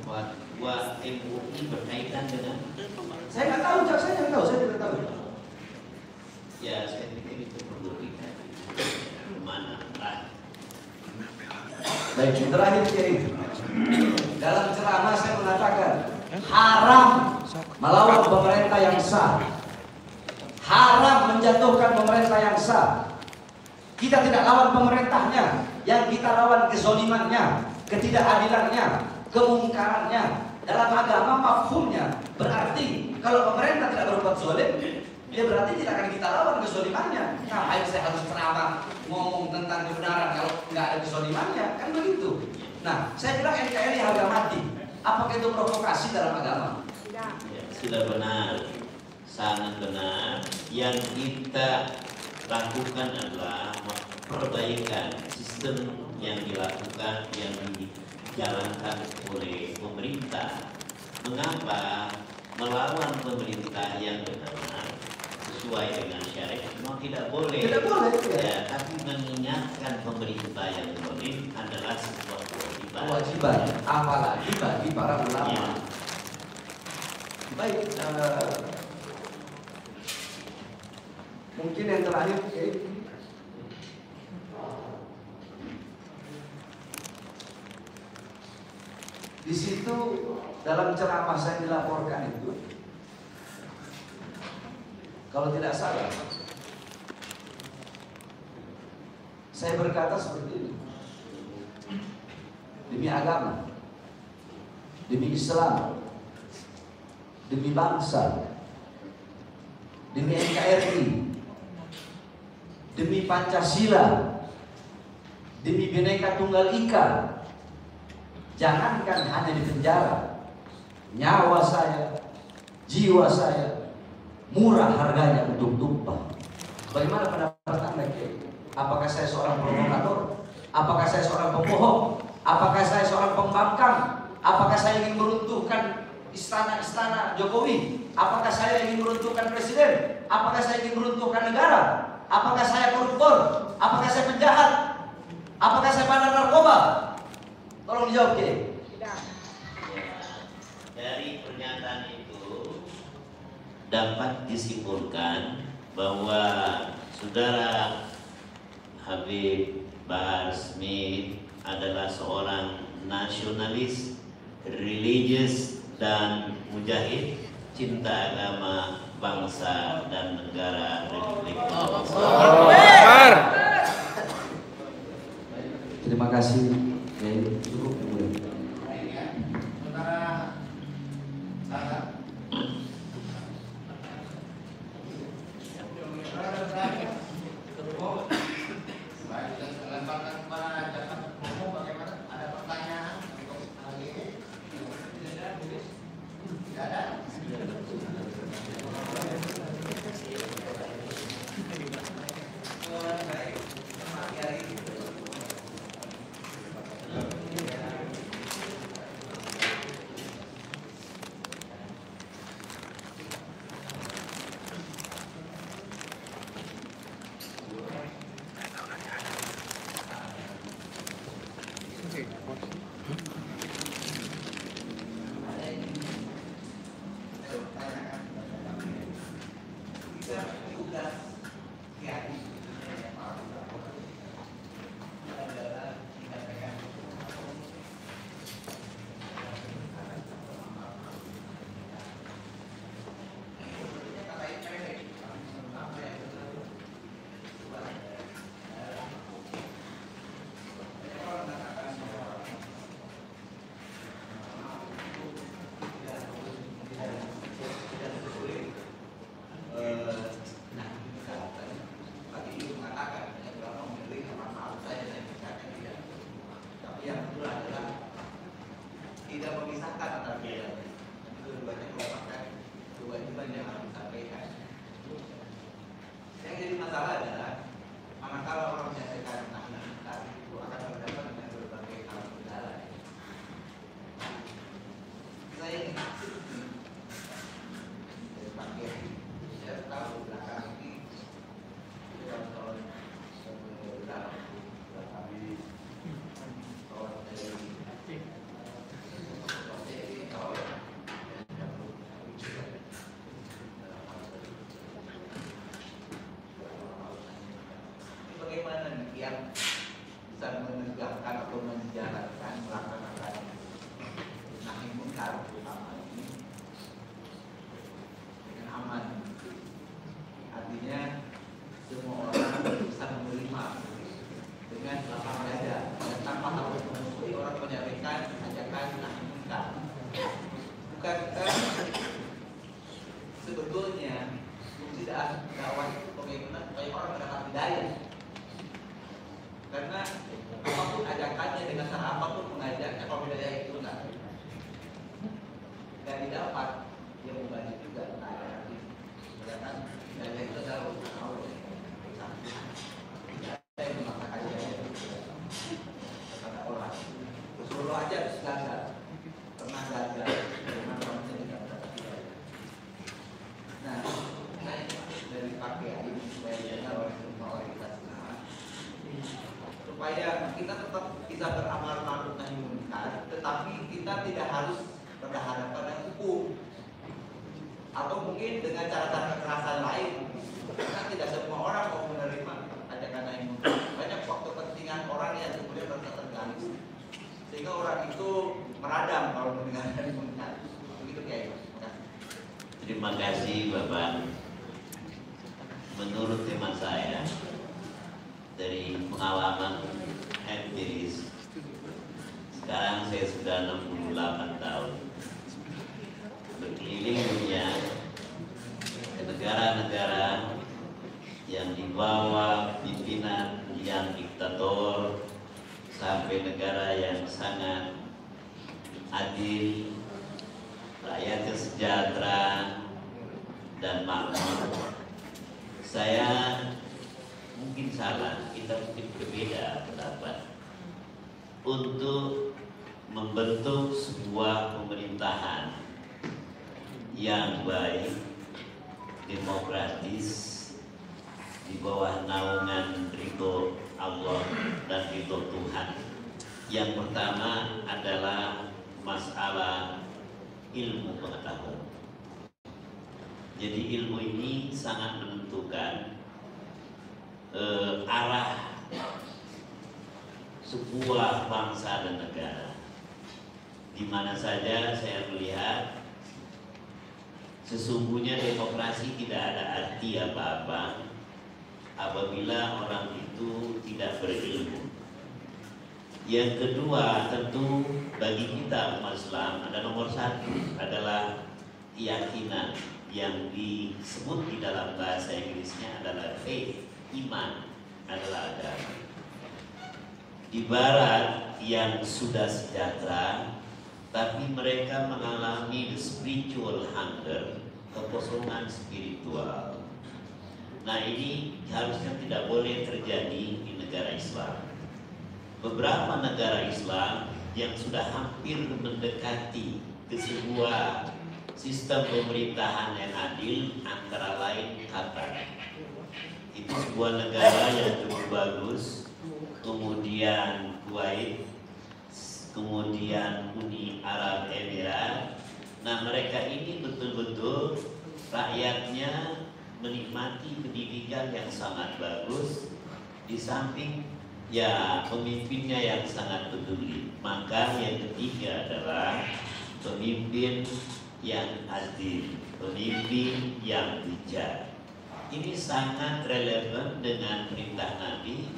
Speaker 2: Fatwa MUI berkaitan dengan?
Speaker 1: Saya nggak tahu, jaksa yang tahu, saya tidak tahu.
Speaker 2: Ya, saya pikir itu perlu dikaji mana lah.
Speaker 1: Baik, terakhir Kiai. Dalam ceramah saya mengatakan haram melawan pemerintah yang sah, haram menjatuhkan pemerintah yang sah. Kita tidak lawan pemerintahnya, yang kita lawan kezolimannya, ketidakadilannya, kemungkarannya. Dalam agama mafhumnya berarti kalau pemerintah tidak berbuat zalim, dia berarti tidak akan kita lawan kezolimannya. Ngapain saya harus ceramah ngomong tentang kebenaran kalau nggak ada kezolimannya? Kan begitu. Nah, saya bilang NKRI harga mati. Apakah itu provokasi dalam agama?
Speaker 2: Ya, sudah benar, sangat benar. Yang kita lakukan adalah perbaikan sistem yang dilakukan, yang dijalankan oleh pemerintah. Mengapa melawan pemerintah yang benar sesuai dengan syariat? Memang tidak boleh.
Speaker 1: Tidak boleh.
Speaker 2: Ya, tapi mengingatkan pemerintah yang zalim adalah sebuah
Speaker 1: kewajiban, apalagi bagi para ulama.
Speaker 2: Ya.
Speaker 1: Baik, mungkin yang terakhir, di situ dalam ceramah saya dilaporkan itu, kalau tidak salah, saya berkata seperti ini. demi agama, demi Islam, demi bangsa, demi NKRI, demi Pancasila, demi Bhinneka Tunggal Ika. Jangankan hanya di penjara, nyawa saya, jiwa saya murah harganya untuk tumpah. Bagaimana pendapat Anda? Apakah saya seorang provokator? Apakah saya seorang pembohong? Apakah saya seorang pembangkang? Apakah saya ingin meruntuhkan istana-istana Jokowi? Apakah saya ingin meruntuhkan presiden? Apakah saya ingin meruntuhkan negara? Apakah saya koruptor? Apakah saya penjahat? Apakah saya bandar narkoba? Tolong dijawab, Kiai.
Speaker 2: Ya, dari pernyataan itu dapat disimpulkan bahwa Saudara Habib Bahar Smith adalah seorang nasionalis, religius, dan mujahid cinta agama, bangsa, dan negara Republik Indonesia.
Speaker 1: Terima kasih. Cukup.
Speaker 3: yang bisa menegakkan atau menjalankan melaksanakan nahi munkar terutama ini dengan aman. Artinya semua orang bisa menerima dengan lapang dada dan tanpa harus memusuhi orang menyampaikan ajakan nahi munkar. Bukankah sebetulnya fungsi dakwah itu bagaimana supaya orang mendapat hidayah? Karena apapun ajakannya dengan cara apapun mengajaknya, kalau hidayah itu enggak didapat, dia membagi juga hidayah itu adalah urusan Allah. Hidayah itu mengatakan hidayah kepada orang. Rasulullah aja gagal, pernah gagal, pernah tidak dapat hidayah. Nah, dari pakaian ini supaya didengar oleh semua orang kita semua, supaya kita tetap bisa beramal ma'ruf nahi munkar, tetapi kita tidak harus berhadapan pada hukum atau mungkin dengan cara-cara kekerasan lain. Karena tidak semua orang mau menerima ajakan nahi munkar. Banyak faktor kepentingan orang yang kemudian merasa terganggu sehingga orang itu meradang kalau mendengar nahi munkar. Begitu kayak.
Speaker 2: Terima kasih Bapak. Menurut teman saya dari pengalaman empiris Sekarang saya sudah 68 tahun berkeliling dunia ke negara-negara yang di bawah pimpinan yang diktator sampai negara yang sangat adil, rakyatnya sejahtera dan makmur. Saya mungkin salah, kita mungkin berbeda pendapat untuk membentuk sebuah pemerintahan yang baik, demokratis, di bawah naungan ridho Allah dan ridho Tuhan. Yang pertama adalah masalah ilmu pengetahuan. Jadi ilmu ini sangat menentukan arah sebuah bangsa dan negara. Di mana saja saya melihat sesungguhnya demokrasi tidak ada arti apa-apa apabila orang itu tidak berilmu. Yang kedua, tentu bagi kita umat Islam ada nomor satu adalah keyakinan yang disebut di dalam bahasa Inggrisnya adalah faith, iman adalah agama. Di Barat yang sudah sejahtera, tapi mereka mengalami the spiritual hunger, kekosongan spiritual. Nah, ini harusnya tidak boleh terjadi di negara Islam. Beberapa negara Islam yang sudah hampir mendekati ke sebuah sistem pemerintahan yang adil, antara lain Qatar. Itu sebuah negara yang cukup bagus. Kemudian Kuwait, kemudian Uni Arab Emirat. Nah, mereka ini betul-betul rakyatnya menikmati pendidikan yang sangat bagus, di samping ya pemimpinnya yang sangat peduli. Maka yang ketiga adalah pemimpin yang adil, pemimpin yang bijak. Ini sangat relevan dengan perintah Nabi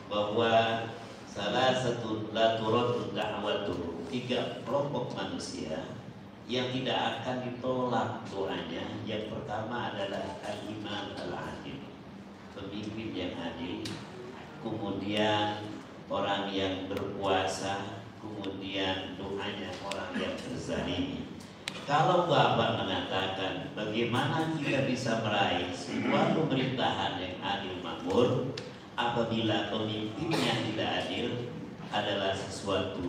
Speaker 2: bahwa salah satu la turaddu da'watuhu, 3 kelompok manusia yang tidak akan ditolak doanya. Yang pertama adalah al-imam al-adil, pemimpin yang adil, kemudian orang yang berpuasa, kemudian doanya orang yang terzalimi. Kalau Bapak mengatakan bagaimana kita bisa meraih sebuah pemerintahan yang adil makmur apabila pemimpinnya tidak adil, adalah sesuatu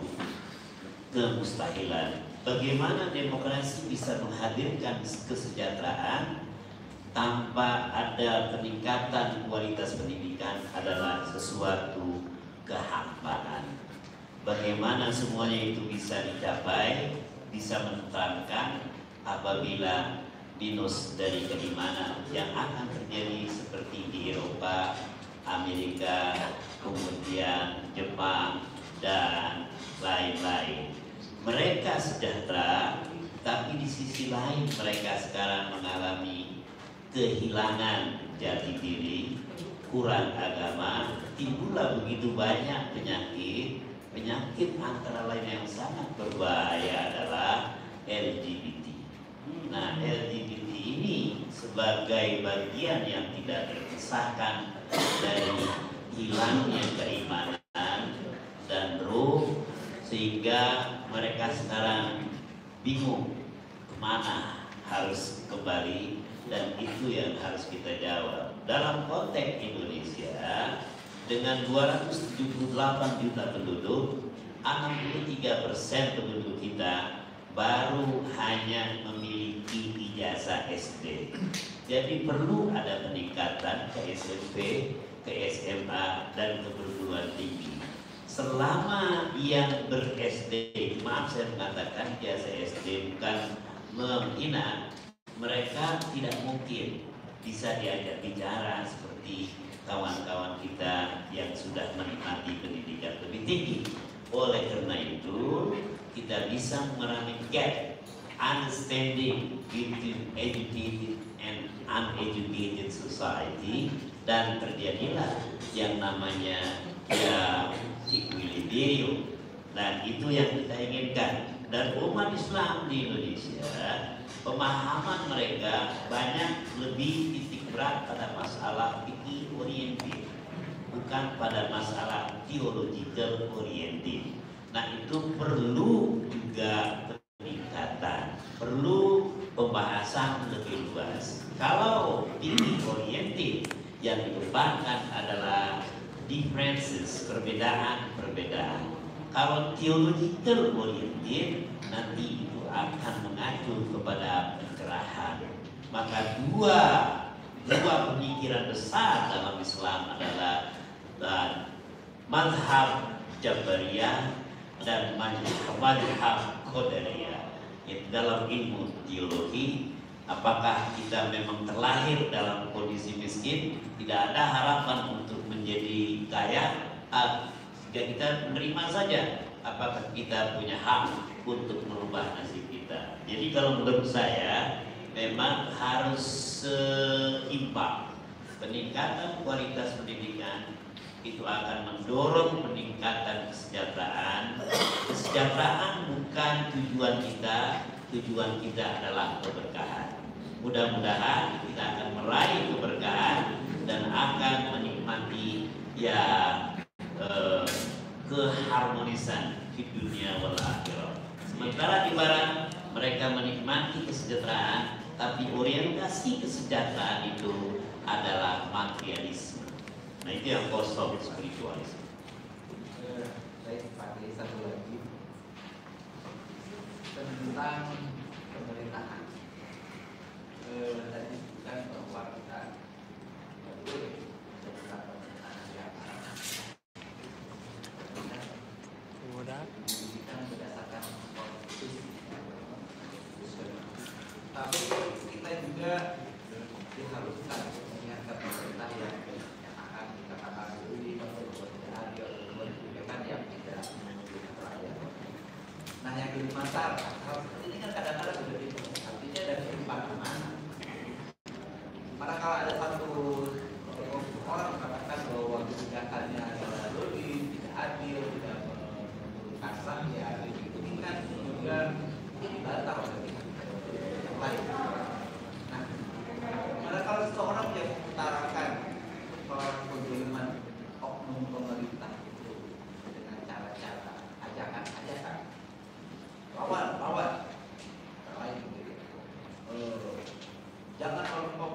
Speaker 2: kemustahilan. Bagaimana demokrasi bisa menghadirkan kesejahteraan tanpa ada peningkatan kualitas pendidikan adalah sesuatu kehampaan. Bagaimana semuanya itu bisa dicapai, bisa menentukan apabila minus dari keimanan yang akan terjadi seperti di Eropa, Amerika, kemudian Jepang, dan lain-lain. Mereka sejahtera, tapi di sisi lain mereka sekarang mengalami kehilangan jati diri, kurang agama, timbullah begitu banyak penyakit. Penyakit antara lain yang sangat berbahaya adalah LGBT. Nah, LGBT ini sebagai bagian yang tidak terpisahkan dari hilangnya keimanan dan ruh, sehingga mereka sekarang bingung kemana harus kembali, dan itu yang harus kita jawab. Dalam konteks Indonesia dengan 278 juta penduduk, 63% penduduk kita baru hanya memiliki ijazah SD. Jadi perlu ada peningkatan ke SMP, ke SMA, dan ke perguruan tinggi. Selama yang ber-SD, maaf saya mengatakan ijazah SD bukan menghina, mereka tidak mungkin bisa diajak bicara seperti kawan-kawan kita yang sudah menikmati pendidikan lebih tinggi. Oleh karena itu, kita bisa mengurangi gap understanding between educated and uneducated society, dan terjadilah yang namanya ya equilibrium. Dan itu yang kita inginkan. Dan umat Islam di Indonesia, pemahaman mereka banyak lebih titik berat pada masalah fikih oriented, bukan pada masalah theological oriented. Nah, itu perlu juga peningkatan, perlu pembahasan lebih luas. Kalau fikih oriented yang dikembangkan adalah differences, perbedaan. Kalau theological oriented, nanti itu akan mengacu kepada pencerahan. Maka dua pemikiran besar dalam Islam adalah mazhab Jabariyah dan mazhab Qadariyah. Dalam ilmu teologi, apakah kita memang terlahir dalam kondisi miskin, tidak ada harapan untuk menjadi kaya, jika kita menerima saja, apakah kita punya hak untuk merubah nasib kita? Jadi kalau menurut saya memang harus seimbang. Peningkatan kualitas pendidikan itu akan mendorong peningkatan kesejahteraan. Kesejahteraan bukan tujuan kita adalah keberkahan. Mudah-mudahan kita akan meraih keberkahan dan akan menikmati keharmonisan di dunia wal akhirah. Sementara di barat mereka menikmati kesejahteraan, tapi orientasi kesejahteraan itu adalah materialisme. Nah, itu yang kosong spiritualisme.
Speaker 3: Baik, Pak, satu lagi tentang pemerintahan. Tadi bukan bahwa kita pendidikan berdasarkan konstitusi, tapi kita juga diharuskan mengingatkan pemerintah yang akan dikatakan di tidak adil, kebijakan yang tidak menguntungkan rakyat. Nah, yang jadi masalah hal seperti ini kan kadang-kadang sudah artinya dari mana? Manakala ada satu orang mengatakan bahwa kebijakannya adalah logis, tidak adil, tidak menurunkan rakyat, ini kan juga dibantah oleh yang lain. Nah, manakala seseorang yang mengutarakan pengiriman oknum pemerintah itu dengan cara-cara ajakan, lawan, lain gitu. Jangan kelompok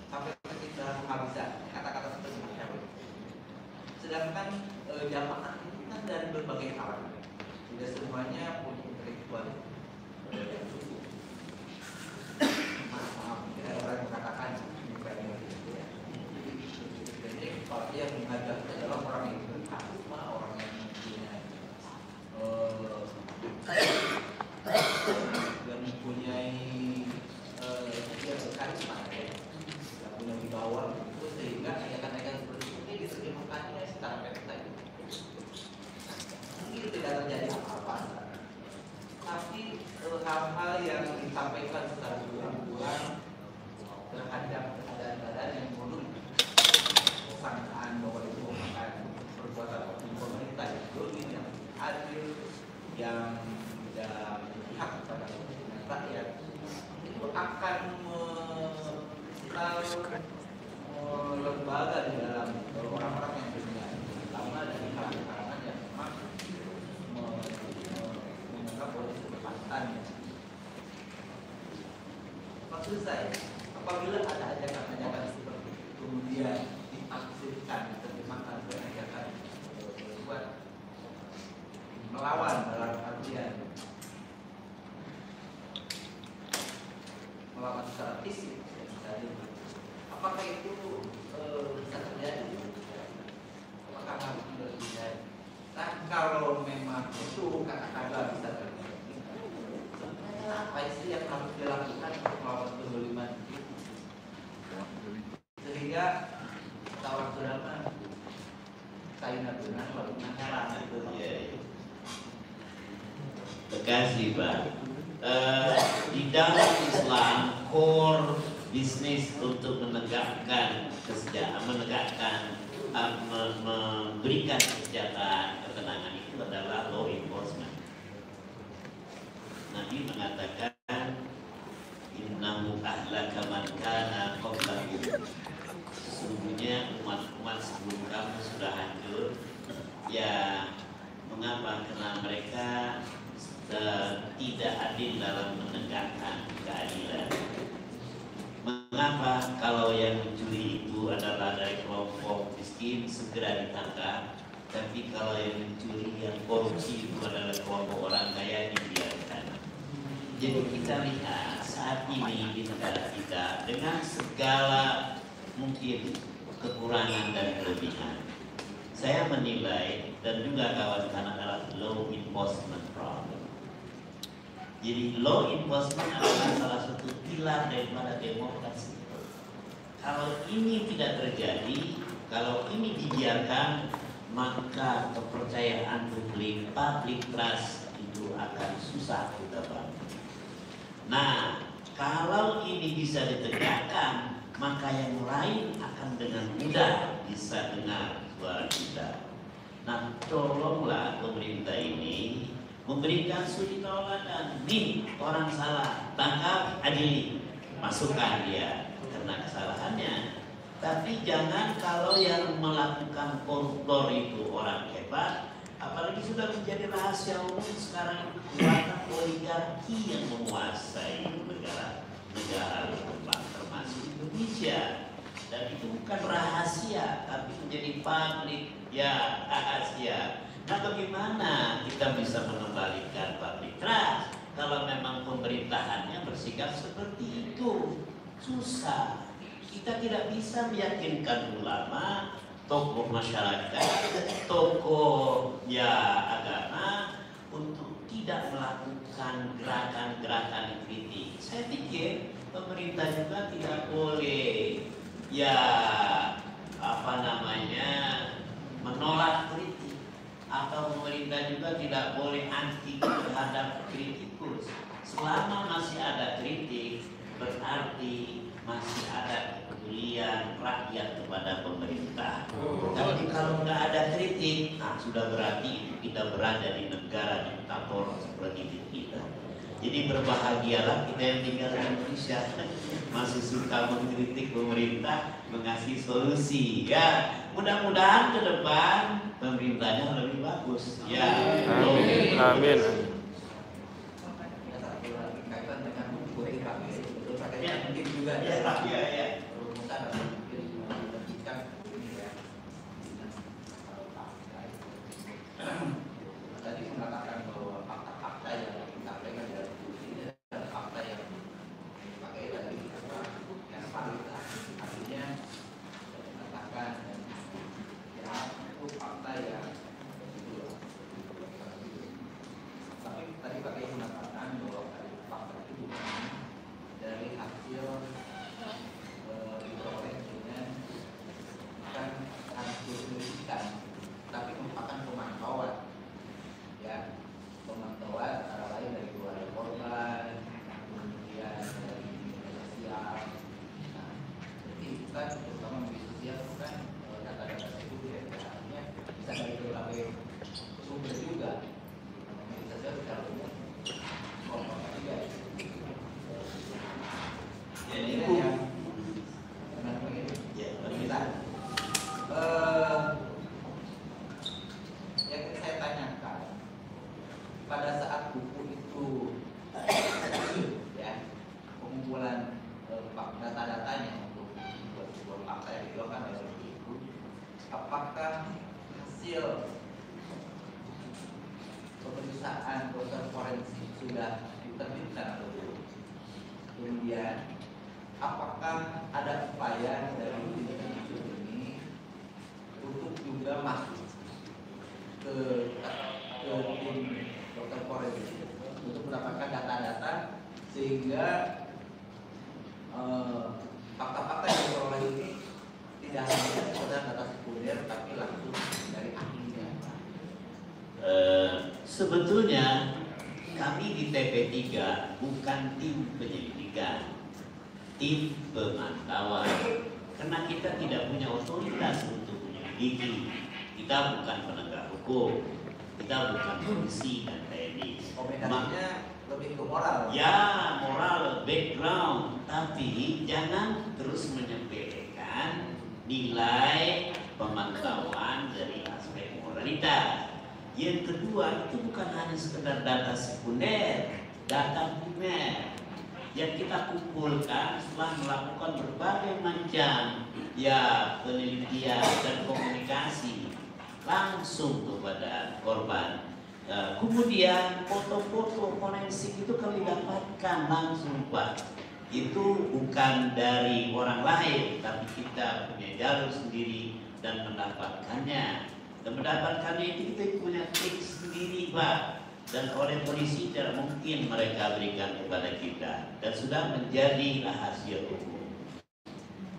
Speaker 3: sampai kita penghabisan kata-kata seperti itu. Sedangkan jamaah itu kan dari berbagai kalangan, tidak semuanya punya intelektual yang cukup. Maaf, tidak ada orang yang mengatakan bukannya gitu ya. Jadi kalau yang mengajar adalah orang yang berkarisma, orang yang mempunyai yang berkarisma, yang punya wibawa, itu sehingga ajakan-ajakan seperti ini diterjemahkannya secara perfect. Mungkin tidak terjadi apa-apa, tapi hal-hal yang disampaikan secara berulang-ulang terhadap keadaan-keadaan yang menurut sangkaan bahwa itu merupakan perbuatan pemerintah yang adil, yang tidak berpihak kepada rakyat, itu akan lembaga di dalam orang-orang yang berniat, terutama dari kalangan yang memang menganggap bahwa itu kepatutan. Maksud saya, apabila ada ajakan-ajakan seperti itu kemudian ditafsirkan, diterjemahkan sebagai ajakan buat melawan dalam artian melawan secara fisik, apakah itu bisa terjadi? Apakah harus terjadi? Nah, kalau memang itu kata-kata bisa terjadi, sebenarnya apa sih yang harus dilakukan untuk melawan kezaliman itu? Sehingga tawar suraman kaina benar lalu nanggalan itu.
Speaker 2: Terima kasih, Pak. Di dalam Islam, core bisnis untuk menegakkan memberikan kesejahteraan, ketenangan itu adalah law mengatakan innahu ahlaka man kana qablakum, sesungguhnya umat-umat sebelum kamu sudah hancur. Ya, mengapa? Karena mereka tidak adil dalam menegakkan keadilan. Mengapa? Kalau yang mencuri itu adalah dari kelompok miskin, segera ditangkap. Tapi kalau yang mencuri, yang korupsi itu adalah kelompok orang kaya, dibiarkan. Jadi kita lihat saat ini di negara kita dengan segala mungkin kekurangan dan kelebihan, saya menilai dan juga kawan-kawan adalah law enforcement problem. Jadi law enforcement adalah salah satu pilar daripada demokrasi. Kalau ini tidak terjadi, kalau ini dibiarkan, maka kepercayaan publik trust itu akan susah kita bangun. Nah, kalau ini bisa ditegakkan, maka yang lain akan dengan mudah bisa dengar suara kita. Nah, tolonglah pemerintah ini memberikan suri tauladan. Nih, orang salah, tangkap, adili, masukkan dia karena kesalahannya. Tapi jangan kalau yang melakukan koruptor itu orang hebat, apalagi sudah menjadi rahasia umum sekarang, kekuatan oligarki yang menguasai negara berkembang termasuk Indonesia. Dan itu bukan rahasia, tapi menjadi publik, ya rahasia. Nah, bagaimana kita bisa mengembalikan public trust kalau memang pemerintahannya bersikap seperti itu? Susah. Kita tidak bisa meyakinkan ulama, tokoh masyarakat, tokoh agama untuk tidak melakukan gerakan-gerakan kritik. Saya pikir pemerintah juga tidak boleh menolak kritik, atau pemerintah juga tidak boleh anti terhadap kritikus. Selama masih ada kritik, berarti masih ada kepedulian rakyat kepada pemerintah. Tapi kalau nggak ada kritik, sudah berarti kita berada di negara diktator seperti kita. Jadi berbahagialah kita yang tinggal di Indonesia, masih suka mengkritik pemerintah, mengasih solusi. Ya, mudah-mudahan ke depan pemerintahnya lebih bagus. Ya,
Speaker 4: amin. Amin.
Speaker 3: Mungkin juga
Speaker 2: ya.
Speaker 3: Tadi mengatakan bahwa fakta-fakta yang disampaikan dalam buku ini adalah fakta yang dipakai dari yang validitas, artinya mengatakan ya itu fakta yang tapi tadi pakai mengatakan bahwa fakta itu bukan dari hasil diperoleh dengan bukan hasil penyelidikan, tapi merupakan pemantauan, ya, pemantauan antara lain dari keluarga korban, kemudian dari media sosial. Nah, jadi bukan terutama media sosial bukan data-data sekunder, artinya bisa dari berbagai sumber juga. Media sosial secara umum korban juga.
Speaker 2: Jadi
Speaker 3: yang yang saya tanyakan pada saat buku itu ya pengumpulan data-datanya untuk sebuah fakta yang dikeluarkan oleh buku itu, apakah hasil pemeriksaan dokter forensik sudah diterbitkan atau belum? Kemudian apakah ada upaya dari institusi ini untuk juga masuk ke tim dokter forensik untuk mendapatkan data-data sehingga fakta-fakta yang diperoleh ini tidak hanya sekedar data sekunder tapi langsung dari ahlinya.
Speaker 2: Sebetulnya kami di TP3 bukan tim penyelidikan, tim pemantauan, karena kita tidak punya otoritas untuk menyelidiki. Kita bukan penegak hukum, kita bukan polisi dan TNI.
Speaker 3: Komentarnya lebih ke moral.
Speaker 2: Ya, moral background, tapi jangan terus menyepelekan nilai pemantauan dari aspek moralitas. Yang kedua, itu bukan hanya sekedar data sekunder, data primer yang kita kumpulkan setelah melakukan berbagai macam penelitian dan komunikasi langsung kepada korban. Kemudian foto-foto forensik itu kami dapatkan langsung, Pak. Itu bukan dari orang lain, tapi kita punya jalur sendiri dan mendapatkannya. Dan mendapatkannya itu kita punya trik sendiri, Pak. Dan oleh polisi tidak mungkin mereka berikan kepada kita, dan sudah menjadi rahasia umum.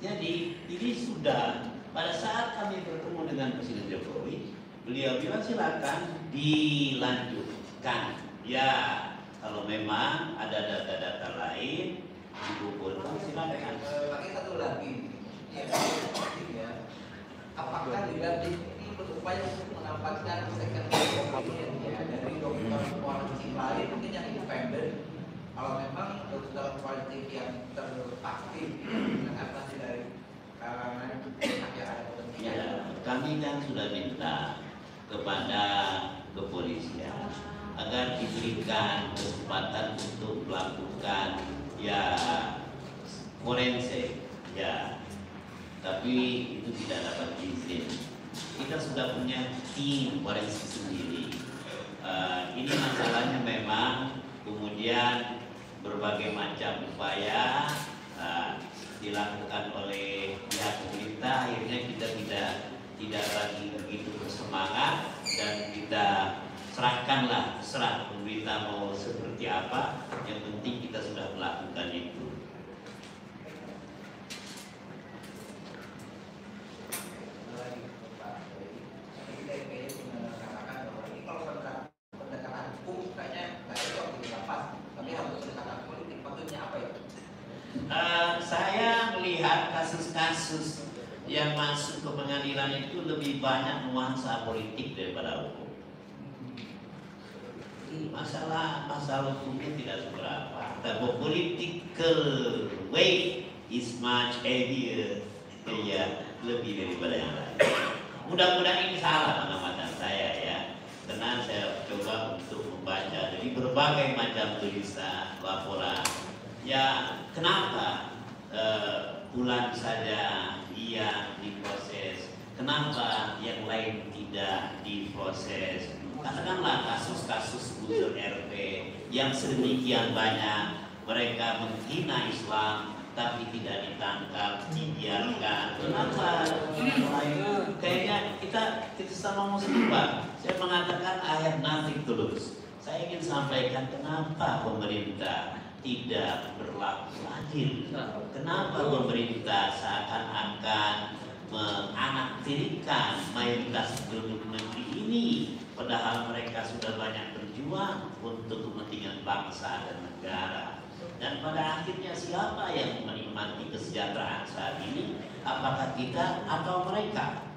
Speaker 2: Jadi ini sudah pada saat kami bertemu dengan Presiden Jokowi, beliau bilang silakan dilanjutkan. Ya, kalau memang ada data-data lain dikumpulkan silakan.
Speaker 3: Lagi satu lagi, ya, apakah diganti ini berupaya untuk menempatkan second opinion ya dari dokter forensik lain mungkin yang independen, kalau memang dokter forensik yang teraktif mengatasi dari kalangan pihak yang ada kepentingan.
Speaker 2: Ya, kami kan sudah minta kepada kepolisian agar diberikan kesempatan untuk melakukan forensik, tapi itu tidak dapat izin. Kita sudah punya tim forensik sendiri. Ini masalahnya memang kemudian berbagai macam upaya dilakukan oleh pihak pemerintah, akhirnya kita tidak lagi begitu bersemangat dan kita serah pemerintah mau seperti apa, yang penting kita sudah melakukan itu. Saya melihat kasus-kasus yang masuk ke pengadilan itu lebih banyak nuansa politik daripada hukum. Masalah hukumnya tidak seberapa, tapi political weight is much heavier, lebih daripada yang lain. Mudah-mudahan ini salah pengamatan saya ya, karena saya coba untuk membaca dari berbagai macam tulisan, laporan. Kenapa bulan saja dia diproses, kenapa yang lain tidak diproses? Katakanlah kasus-kasus unsur RT yang sedemikian banyak, mereka menghina Islam tapi tidak ditangkap, dibiarkan. Kenapa? Kayaknya kita sama muslim, Pak. Saya mengatakan ayat nothing tulus. Saya ingin sampaikan kenapa pemerintah tidak berlaku adil. Kenapa pemerintah seakan-akan menganaktirikan mayoritas penduduk negeri ini, padahal mereka sudah banyak berjuang untuk kepentingan bangsa dan negara. Dan pada akhirnya siapa yang menikmati kesejahteraan saat ini? Apakah kita atau mereka?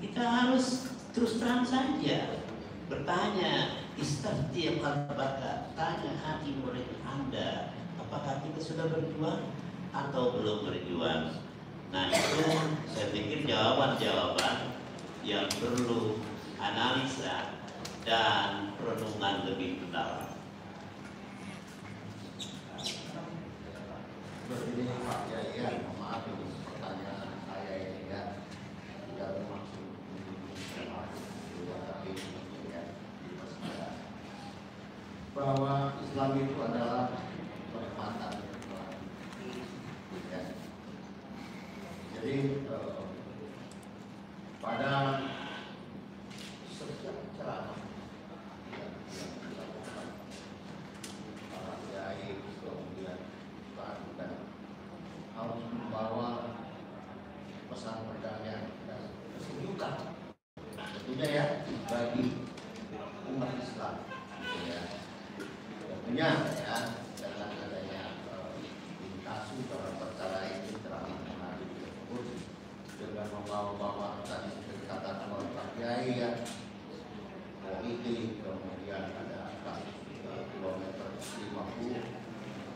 Speaker 2: Kita harus terus terang saja bertanya, istafti qalbaka, tanya hati nurani Anda, apakah kita sudah berjuang atau belum berjuang? Nah, itu saya pikir jawaban-jawaban yang perlu analisa dan renungan lebih mendalam.
Speaker 4: Begini Pak Yaya, maaf ini pertanyaan saya ini ya tidak bermaksud tapi bahwa Islam itu adalah perkhidmatan. Jadi pada setiap ceramah yang dilakukan para kiai kemudian dan harus membawa pesan perdamaian dan kesejukan tentunya ya bagi umat Islam ya. Tentunya ya dengan adanya kasus dalam perkara ini telah menjadi tersebut dengan membawa tadi dikatakan oleh Pak Kiai ya politik, kemudian ada kasus kilometer 50.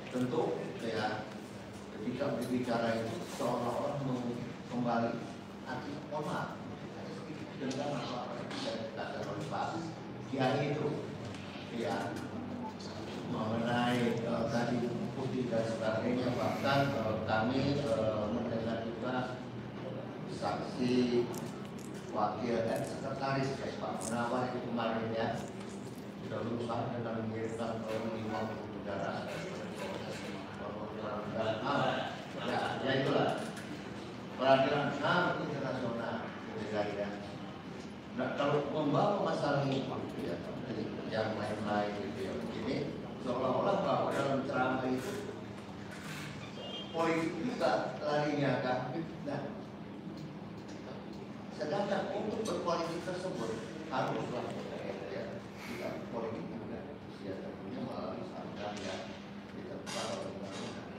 Speaker 4: Tentu ya ketika berbicara itu seolah-olah kembali arti maaf dengan apa yang dikatakan oleh Pak Kiai itu ya mengenai tadi putih dan sebagainya, bahkan kami mendengar juga saksi wakil sekretaris Pak Munawar itu kemarin ya sudah berusaha dengan mengirimkan 50 kendaraan ya itulah peradilan HAM internasional ya. Nah, kalau membawa masalah ini ya, yang lain-lain gitu ya, begini seolah-olah bahwa dalam ceramah itu politik bisa larinya kan. Nah, sedangkan untuk berpolitik tersebut haruslah ya, kita politik juga ya tentunya melalui standar yang ditentukan oleh undang-undang.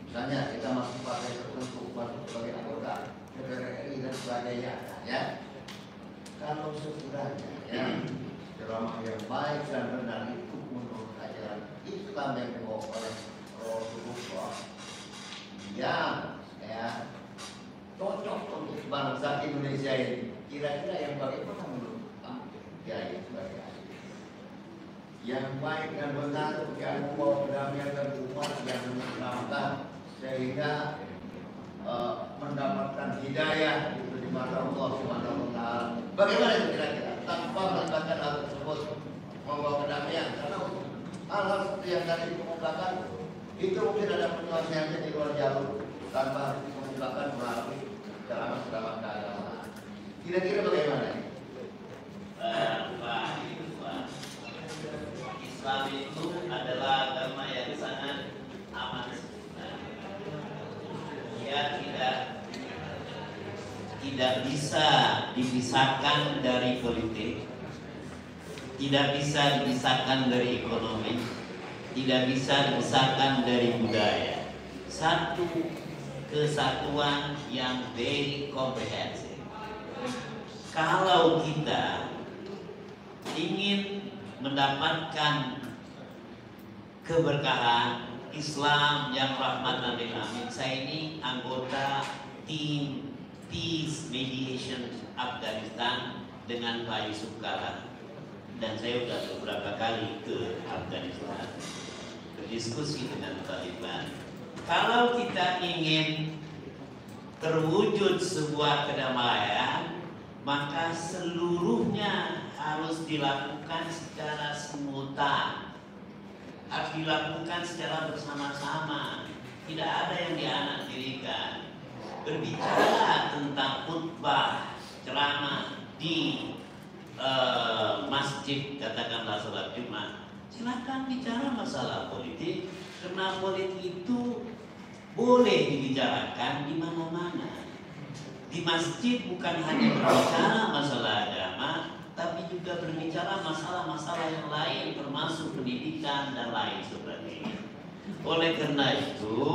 Speaker 4: Misalnya kita masuk partai tertentu, masuk sebagai anggota DPR RI dan sebagainya, ya. Kalau sekiranya ya ceramah yang baik dan benar itu menurut ajaran Islam yang dibawa oleh Rasulullah yang ya cocok untuk bangsa Indonesia ini, kira-kira yang bagaimana menurut Pak Kiai sebagai ahli? Yang baik dan benar yang membawa kedamaian dan umat yang menyenangkan sehingga mendapatkan hidayah itu di mata Allah Subhanahu wa taala. Bagaimana itu kira-kira tanpa melibatkan hal tersebut membawa kedamaian? Karena hal-hal seperti yang tadi dikemukakan itu mungkin ada penyelesaiannya di luar jalur tanpa harus dikemukakan melalui ceramah-ceramah keagamaan. Kira-kira bagaimana?
Speaker 2: Pak, Islam itu adalah agama yang sangat aman. Dia tidak bisa dipisahkan dari politik, tidak bisa dipisahkan dari ekonomi, tidak bisa dipisahkan dari budaya. Satu kesatuan yang very comprehensive. Kalau kita ingin mendapatkan keberkahan Islam yang rahmatan lil alamin, saya ini anggota tim Peace Mediation Afghanistan dengan Pak Yusuf Kala, dan saya sudah beberapa kali ke Afghanistan berdiskusi dengan Taliban. Kalau kita ingin terwujud sebuah kedamaian, maka seluruhnya harus dilakukan secara simultan, harus dilakukan secara bersama-sama. Tidak ada yang dianak-dirikan. Berbicara tentang khutbah ceramah di masjid, katakanlah sholat Jumat, silakan bicara masalah politik, karena politik itu boleh dibicarakan di mana-mana. Di masjid bukan hanya berbicara masalah agama, tapi juga berbicara masalah-masalah yang lain, termasuk pendidikan dan lain sebagainya. Oleh karena itu,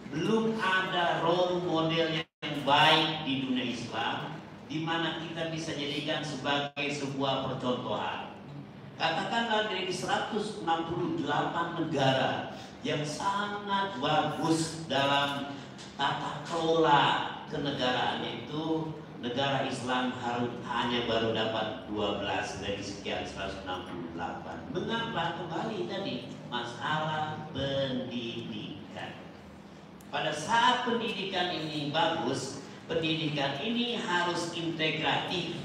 Speaker 2: belum ada role model yang baik di dunia Islam di mana kita bisa jadikan sebagai sebuah percontohan. Katakanlah dari 168 negara yang sangat bagus dalam tata kelola kenegaraan itu, negara Islam hanya baru dapat 12 dari sekian 168. Mengapa? Kembali tadi masalah pendidikan. Pada saat pendidikan ini bagus, pendidikan ini harus integratif,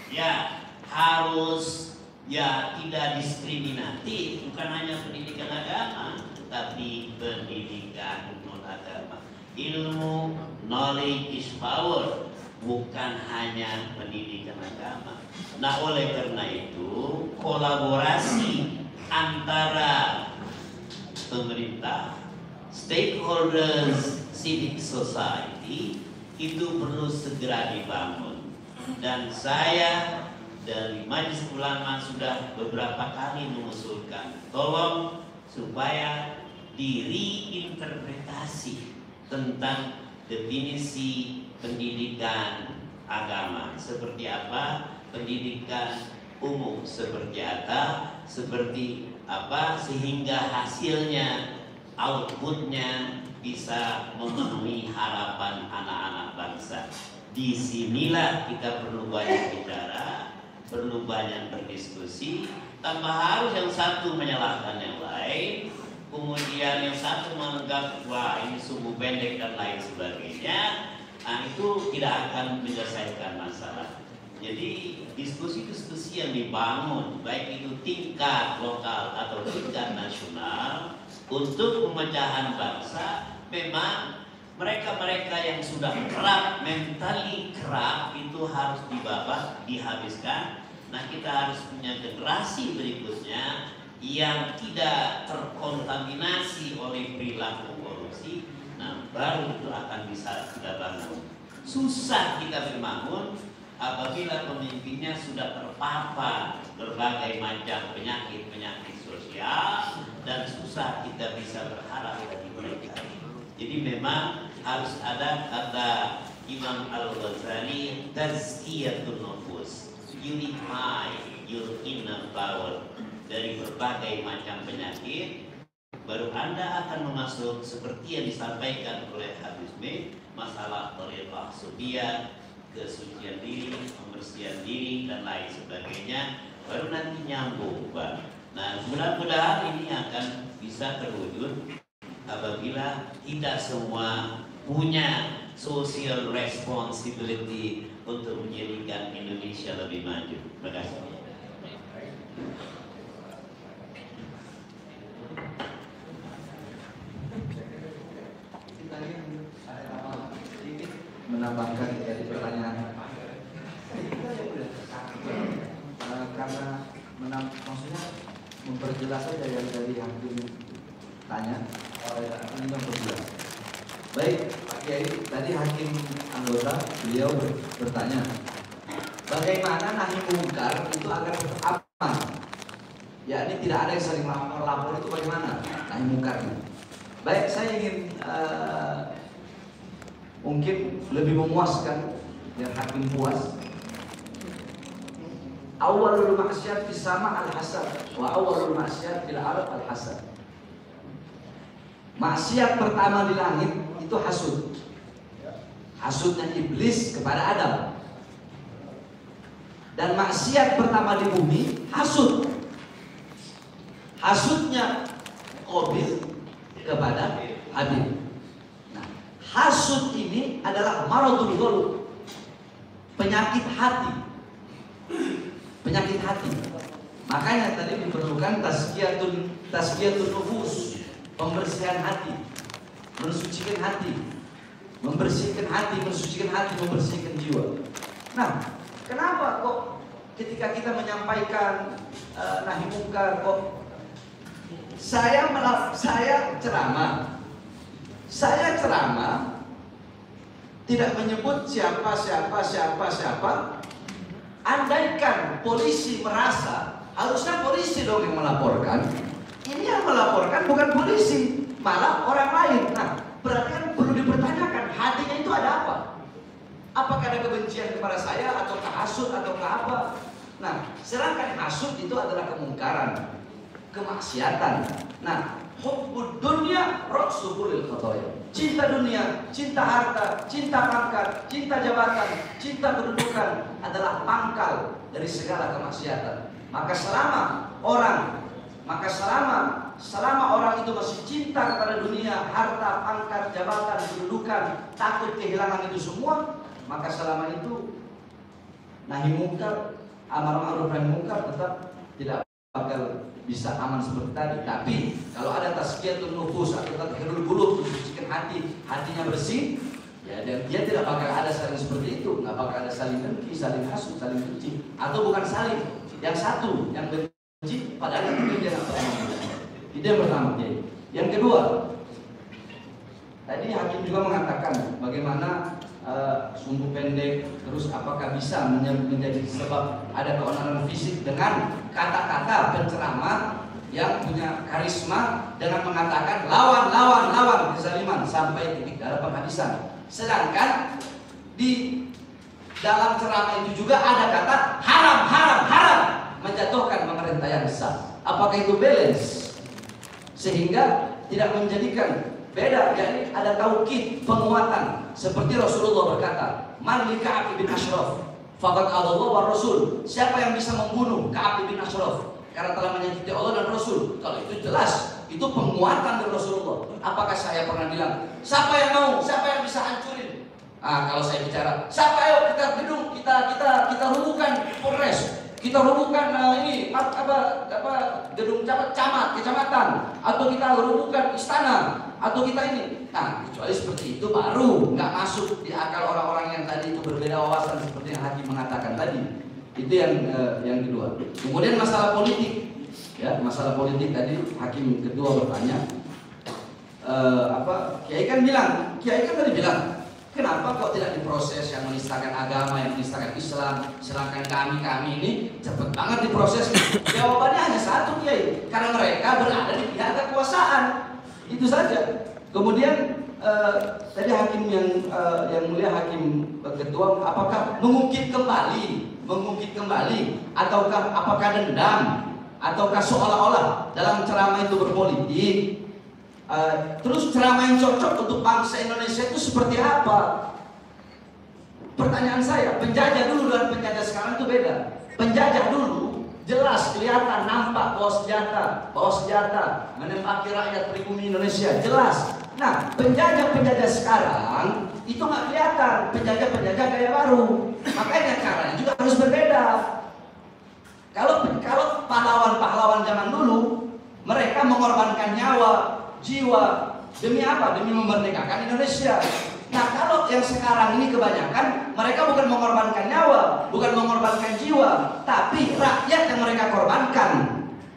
Speaker 2: ya harus ya tidak diskriminatif, bukan hanya pendidikan agama, tapi pendidikan non agama. Ilmu, knowledge is power, bukan hanya pendidikan agama. Nah, oleh karena itu kolaborasi antara pemerintah, stakeholders, civic society itu perlu segera dibangun. Dan saya dari Majelis Ulama sudah beberapa kali mengusulkan, tolong supaya direinterpretasi tentang definisi pendidikan agama. Seperti apa pendidikan umum seperti apa sehingga hasilnya, outputnya bisa memenuhi harapan anak-anak bangsa. Disinilah kita perlu banyak bicara, perlu banyak berdiskusi, tanpa harus yang satu menyalahkan yang lain, kemudian yang satu menganggap wah ini sumbu pendek dan lain sebagainya. Nah, itu tidak akan menyelesaikan masalah. Jadi diskusi-diskusi yang dibangun baik itu tingkat lokal atau tingkat nasional untuk pemecahan bangsa, memang mereka-mereka yang sudah kerak, mentally kerak itu harus dibabat, dihabiskan. Nah, kita harus punya generasi berikutnya yang tidak terkontaminasi oleh perilaku korupsi. Nah, baru itu akan bisa kita bangun. Susah kita membangun apabila pemimpinnya sudah terpapar berbagai macam penyakit sosial, dan susah kita bisa berharap dari mereka. Jadi memang harus ada kata Imam Al-Ghazali, tazkiyatun nufus, unify your inner power dari berbagai macam penyakit, baru Anda akan masuk seperti yang disampaikan oleh Habib Smith, masalah tariqah sufiyah, kesucian diri, pembersihan diri dan lain sebagainya, baru nanti nyambung, Pak. Nah, mudah-mudahan ini akan bisa terwujud apabila tidak semua punya social responsibility untuk menjadikan Indonesia lebih maju. Terima kasih.
Speaker 3: Menambahkan dari pertanyaan karena maksudnya memperjelas saja yang dari hakim tanya, ini memperjelas. Baik Pak Kiai, tadi hakim anggota beliau bertanya bagaimana nahi mungkar itu agar aman, ya ini tidak ada yang saling lapor itu bagaimana nahi mungkarnya. Baik, saya ingin mungkin lebih memuaskan biar hakim puas. Awalul maksiat fis sama al-hasad wa awalul maksiat fil ard al-hasad. Maksiat pertama di langit itu hasud. Hasudnya iblis kepada Adam. Dan maksiat pertama di bumi hasud. Hasudnya Qabil kepada Habil. Hasud ini adalah maradul qalb, penyakit hati. Penyakit hati. Makanya tadi diperlukan tazkiyatun nufus, pembersihan hati, mensucikan hati, membersihkan hati, mensucikan hati, membersihkan jiwa. Nah, kenapa kok ketika kita menyampaikan nahi mungkar kok saya ceramah tidak menyebut siapa. Andaikan polisi merasa harusnya polisi dong yang melaporkan, ini yang melaporkan bukan polisi, malah orang lain. Nah, berarti kan perlu dipertanyakan hatinya itu ada apa? Apakah ada kebencian kepada saya atau hasud atau apa? Nah, sedangkan hasud itu adalah kemungkaran, kemaksiatan. Nah, hubbud dunya ra'sul khotoya. Cinta dunia, cinta harta, cinta pangkat, cinta jabatan, cinta kedudukan adalah pangkal dari segala kemaksiatan. Maka selama orang itu masih cinta kepada dunia, harta, pangkat, jabatan, kedudukan, takut kehilangan itu semua, maka selama itu nahi mungkar, amar ma'ruf nahi mungkar tetap tidak bakal bisa aman seperti tadi. Tapi kalau ada tazkiyatun nufus atau tathhirul qulub, mensucikan hati, hatinya bersih, ya, dan dia tidak bakal ada saling seperti itu, nggak bakal ada saling dengki, saling hasud, saling benci, atau bukan saling, yang satu yang benci padahal yang itu dia nggak pernah. Itu yang pertama. Yang kedua, tadi hakim juga mengatakan bagaimana sumbu pendek, terus apakah bisa menjadi sebab ada keonaran fisik dengan kata-kata penceramah yang punya karisma dengan mengatakan lawan kezaliman sampai titik darah penghabisan. Sedangkan di dalam ceramah itu juga ada kata haram.
Speaker 1: Apakah itu balance? Sehingga tidak menjadikan beda, yakni ada taukid, penguatan. Seperti Rasulullah berkata, "Man li Ka'ab bin Ashraf faqad adallahu wa Rasul." Siapa yang bisa membunuh Ka'ab bin Ashraf karena telah menyakiti Allah dan Rasul? Kalau itu jelas, itu penguatan dari Rasulullah. Apakah saya pernah bilang, siapa yang mau, siapa yang bisa hancurin? Kalau saya bicara, siapa ayo kita gedung, kita rubuhkan Polres, kita rubuhkan gedung kecamatan, atau kita rubuhkan istana, atau kita ini. Nah, kecuali seperti itu baru nggak masuk di akal orang-orang yang tadi itu berbeda wawasan seperti yang Hakim mengatakan tadi. Itu yang kedua. Kemudian masalah politik, ya masalah politik tadi Hakim kedua bertanya, Kiai kan tadi bilang, kenapa kok tidak diproses yang menistakan agama, yang menistakan Islam, sedangkan kami ini cepat banget diproses? Jawabannya hanya satu, Kiai, karena mereka berada di pihak kekuasaan. Itu saja. Kemudian tadi Hakim yang mulia Hakim ketua, apakah mengungkit kembali, ataukah apakah dendam, ataukah seolah-olah dalam ceramah itu berpolitik? Terus ceramah yang cocok untuk bangsa Indonesia itu seperti apa? Pertanyaan saya, penjajah dulu dan penjajah sekarang itu beda. Penjajah dulu jelas kelihatan, nampak bawa senjata, menembaki rakyat pribumi Indonesia, jelas. Nah, penjajah sekarang itu nggak kelihatan, penjajah gaya baru. Makanya caranya juga harus berbeda. Kalau pahlawan zaman dulu, mereka mengorbankan nyawa, jiwa, demi apa? Demi memerdekakan Indonesia. Nah, kalau yang sekarang ini kebanyakan mereka bukan mengorbankan nyawa, bukan mengorbankan jiwa, tapi rakyat yang mereka korbankan.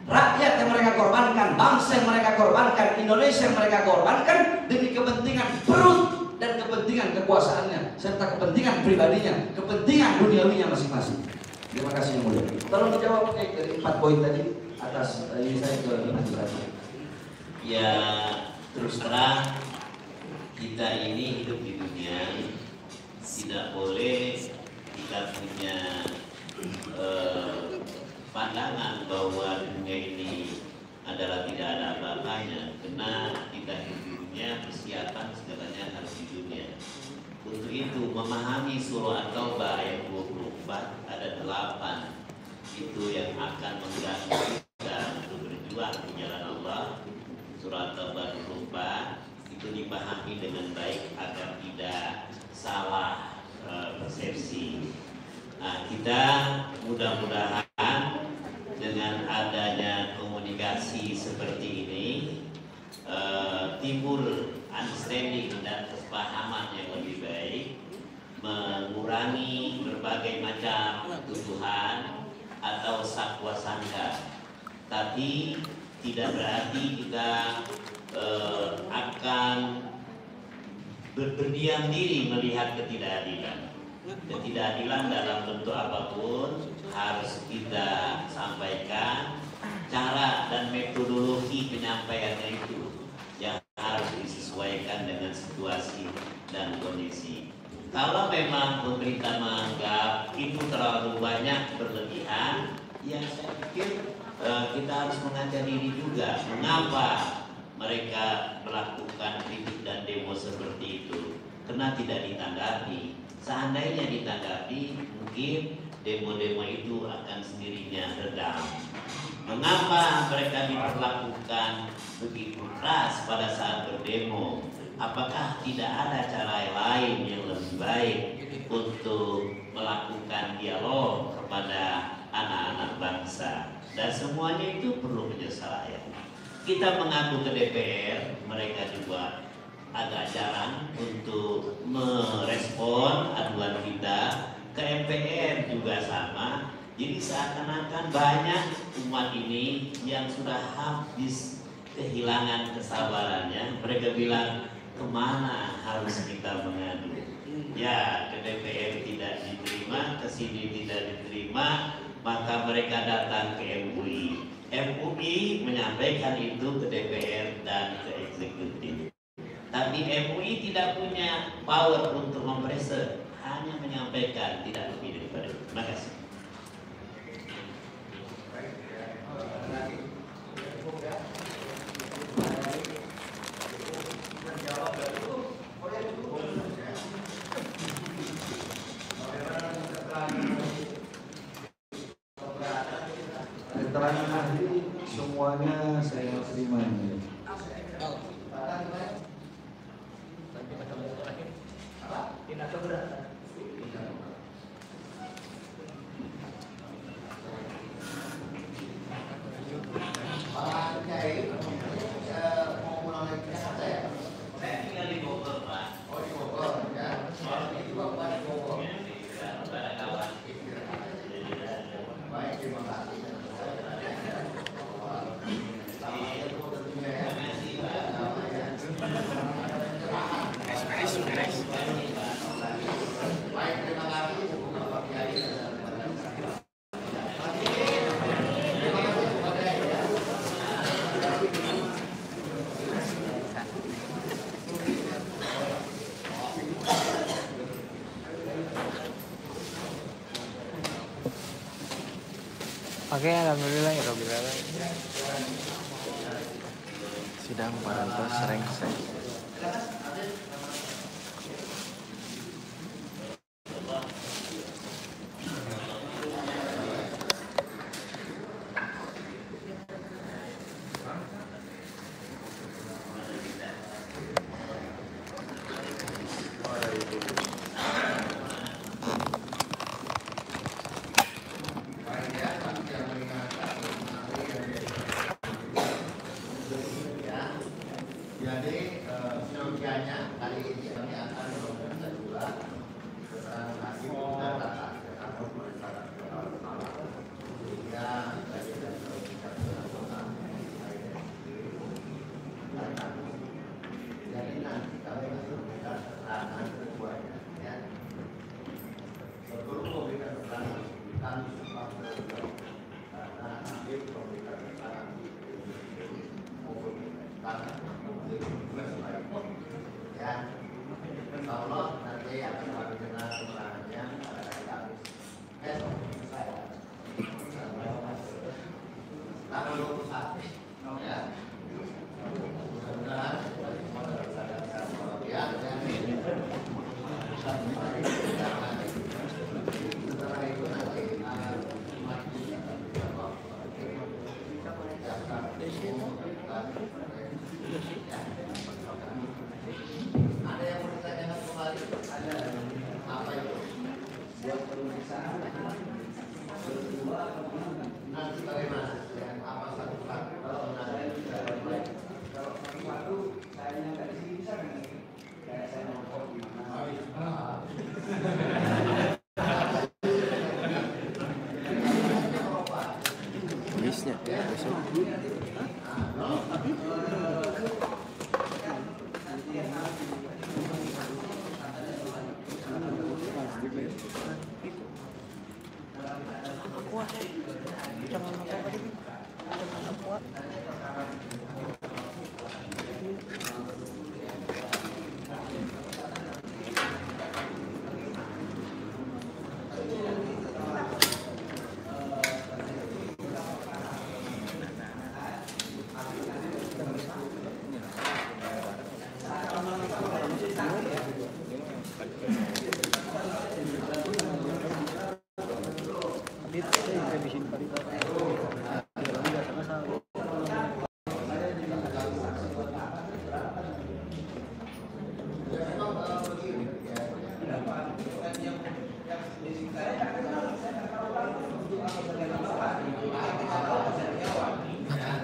Speaker 1: Rakyat yang mereka korbankan, bangsa yang mereka korbankan, Indonesia yang mereka korbankan demi kepentingan perut dan kepentingan kekuasaannya, serta kepentingan pribadinya, kepentingan duniawinya masing-masing. Terima kasih yang mulia. Tolong dijawab dari 4 poin tadi atas ini saya ke lagi.
Speaker 2: Ya, terus terang kita ini hidup di dunia, tidak boleh kita punya pandangan bahwa dunia ini adalah tidak ada apa-apanya, karena kita hidup di dunia, persiapan segalanya harus di dunia. Untuk itu memahami surah At-Taubah ayat 24 ada 8 itu yang akan mengganggu kita untuk berjuang di jalan Allah. Surah At-Taubah 24 itu dipahami dengan baik agar tidak salah persepsi. Nah, kita mudah-mudahan dengan adanya komunikasi seperti ini timbul understanding dan kesepahaman yang lebih baik, mengurangi berbagai macam tuduhan atau sakwa sangka. Tapi tidak berarti kita akan berdiam diri melihat ketidakadilan. Ketidakadilan dalam bentuk apapun harus kita sampaikan. Cara dan metodologi penyampaiannya itu yang harus disesuaikan dengan situasi dan kondisi. Kalau memang pemerintah menganggap itu terlalu banyak berlebihan, ya saya pikir kita harus mengajar diri juga mengapa mereka melakukan kritik dan demo seperti itu, karena tidak ditanggapi. Seandainya ditanggapi, mungkin demo-demo itu akan sendirinya redam. Mengapa mereka diperlakukan begitu keras pada saat berdemo? Apakah tidak ada cara lain yang lebih baik untuk melakukan dialog kepada anak-anak bangsa? Dan semuanya itu perlu penyesuaian. Kita mengaku ke DPR, mereka juga agak jarang untuk merespon aduan kita. Ke MPR juga sama. Jadi seakan-akan banyak umat ini yang sudah habis kehilangan kesabarannya. Mereka bilang, kemana harus kita mengadu? Ya, ke DPR tidak diterima, ke sini tidak diterima, maka mereka datang ke MUI. MUI menyampaikan itu ke DPR dan ke eksekutif. Tapi MUI tidak punya power untuk mempressure, hanya menyampaikan, tidak lebih daripada itu. Terima kasih.
Speaker 1: keterangan ahli semuanya saya terima ini.
Speaker 3: Tindak keberatan.
Speaker 4: Pak Kiai, mau pulang lagi ke Jakarta ya?
Speaker 2: Saya tinggal di Bogor, Pak.
Speaker 4: Oh di Bogor ya. Itu Bapak di Bogor.
Speaker 2: Ada kawan.
Speaker 4: Baik, terima kasih. Baik, terima kasih. Bapak Kiai.
Speaker 5: Oke, alhamdulillah ya Rabbil alamin. Sidang Parantos Rengsek.
Speaker 4: Jadi seyogianya kali ini kami akan memberikan dua keterangan hakim dan data atau perintah sehingga dari dan jadi nanti kami memberikan keterangan keduanya ya. Sebelum memberikan keterangan kami sempat beliau karena hakim memberikan keterangan maupun karena ya, insya Allah nanti akan kami dengar keterangannya pada hari Kamis besok saya tanggal 21 ya. Mudah-mudahan semua dalam keadaan sehat ya. Setelah itu nanti ada yang mau ditanyakan kembali? Ada. Apa itu? Buat pemeriksaan. Nanti bagaimana? Dengan apa satu satu? Kalau nanti kalau waktu saya nggak di sini bisa nggak? Kayak saya nongkrong di mana?
Speaker 5: Bisnya besok.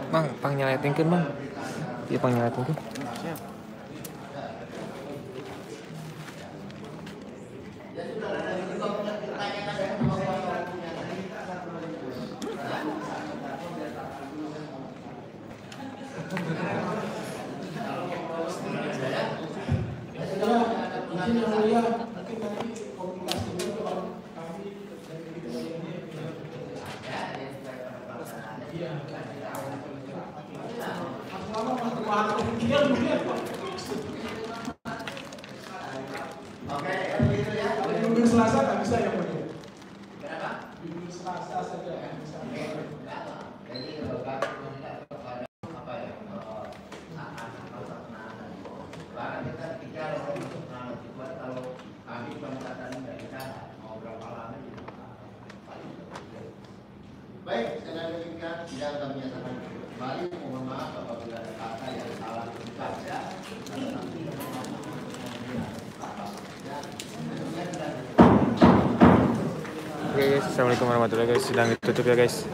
Speaker 5: Bang, pangnyaletingkeun Bang. Ieu pangnyaletingkeun. Siap.
Speaker 4: Oke, begitu ya.
Speaker 6: Minggu Selasa nggak bisa ya Pak?
Speaker 4: Kenapa?
Speaker 6: Minggu Selasa saja yang bisa.
Speaker 4: Jadi kepada apa ya? Bahkan kita bicara untuk buat kalau kami pencatatan dari sana mau berapa lama juga. Baik, dengan demikian tidak akan menyatakan kembali. Mohon maaf apabila ada kata yang salah diucap ya.
Speaker 5: Oke guys, assalamualaikum warahmatullahi wabarakatuh. Sedang ditutup ya guys.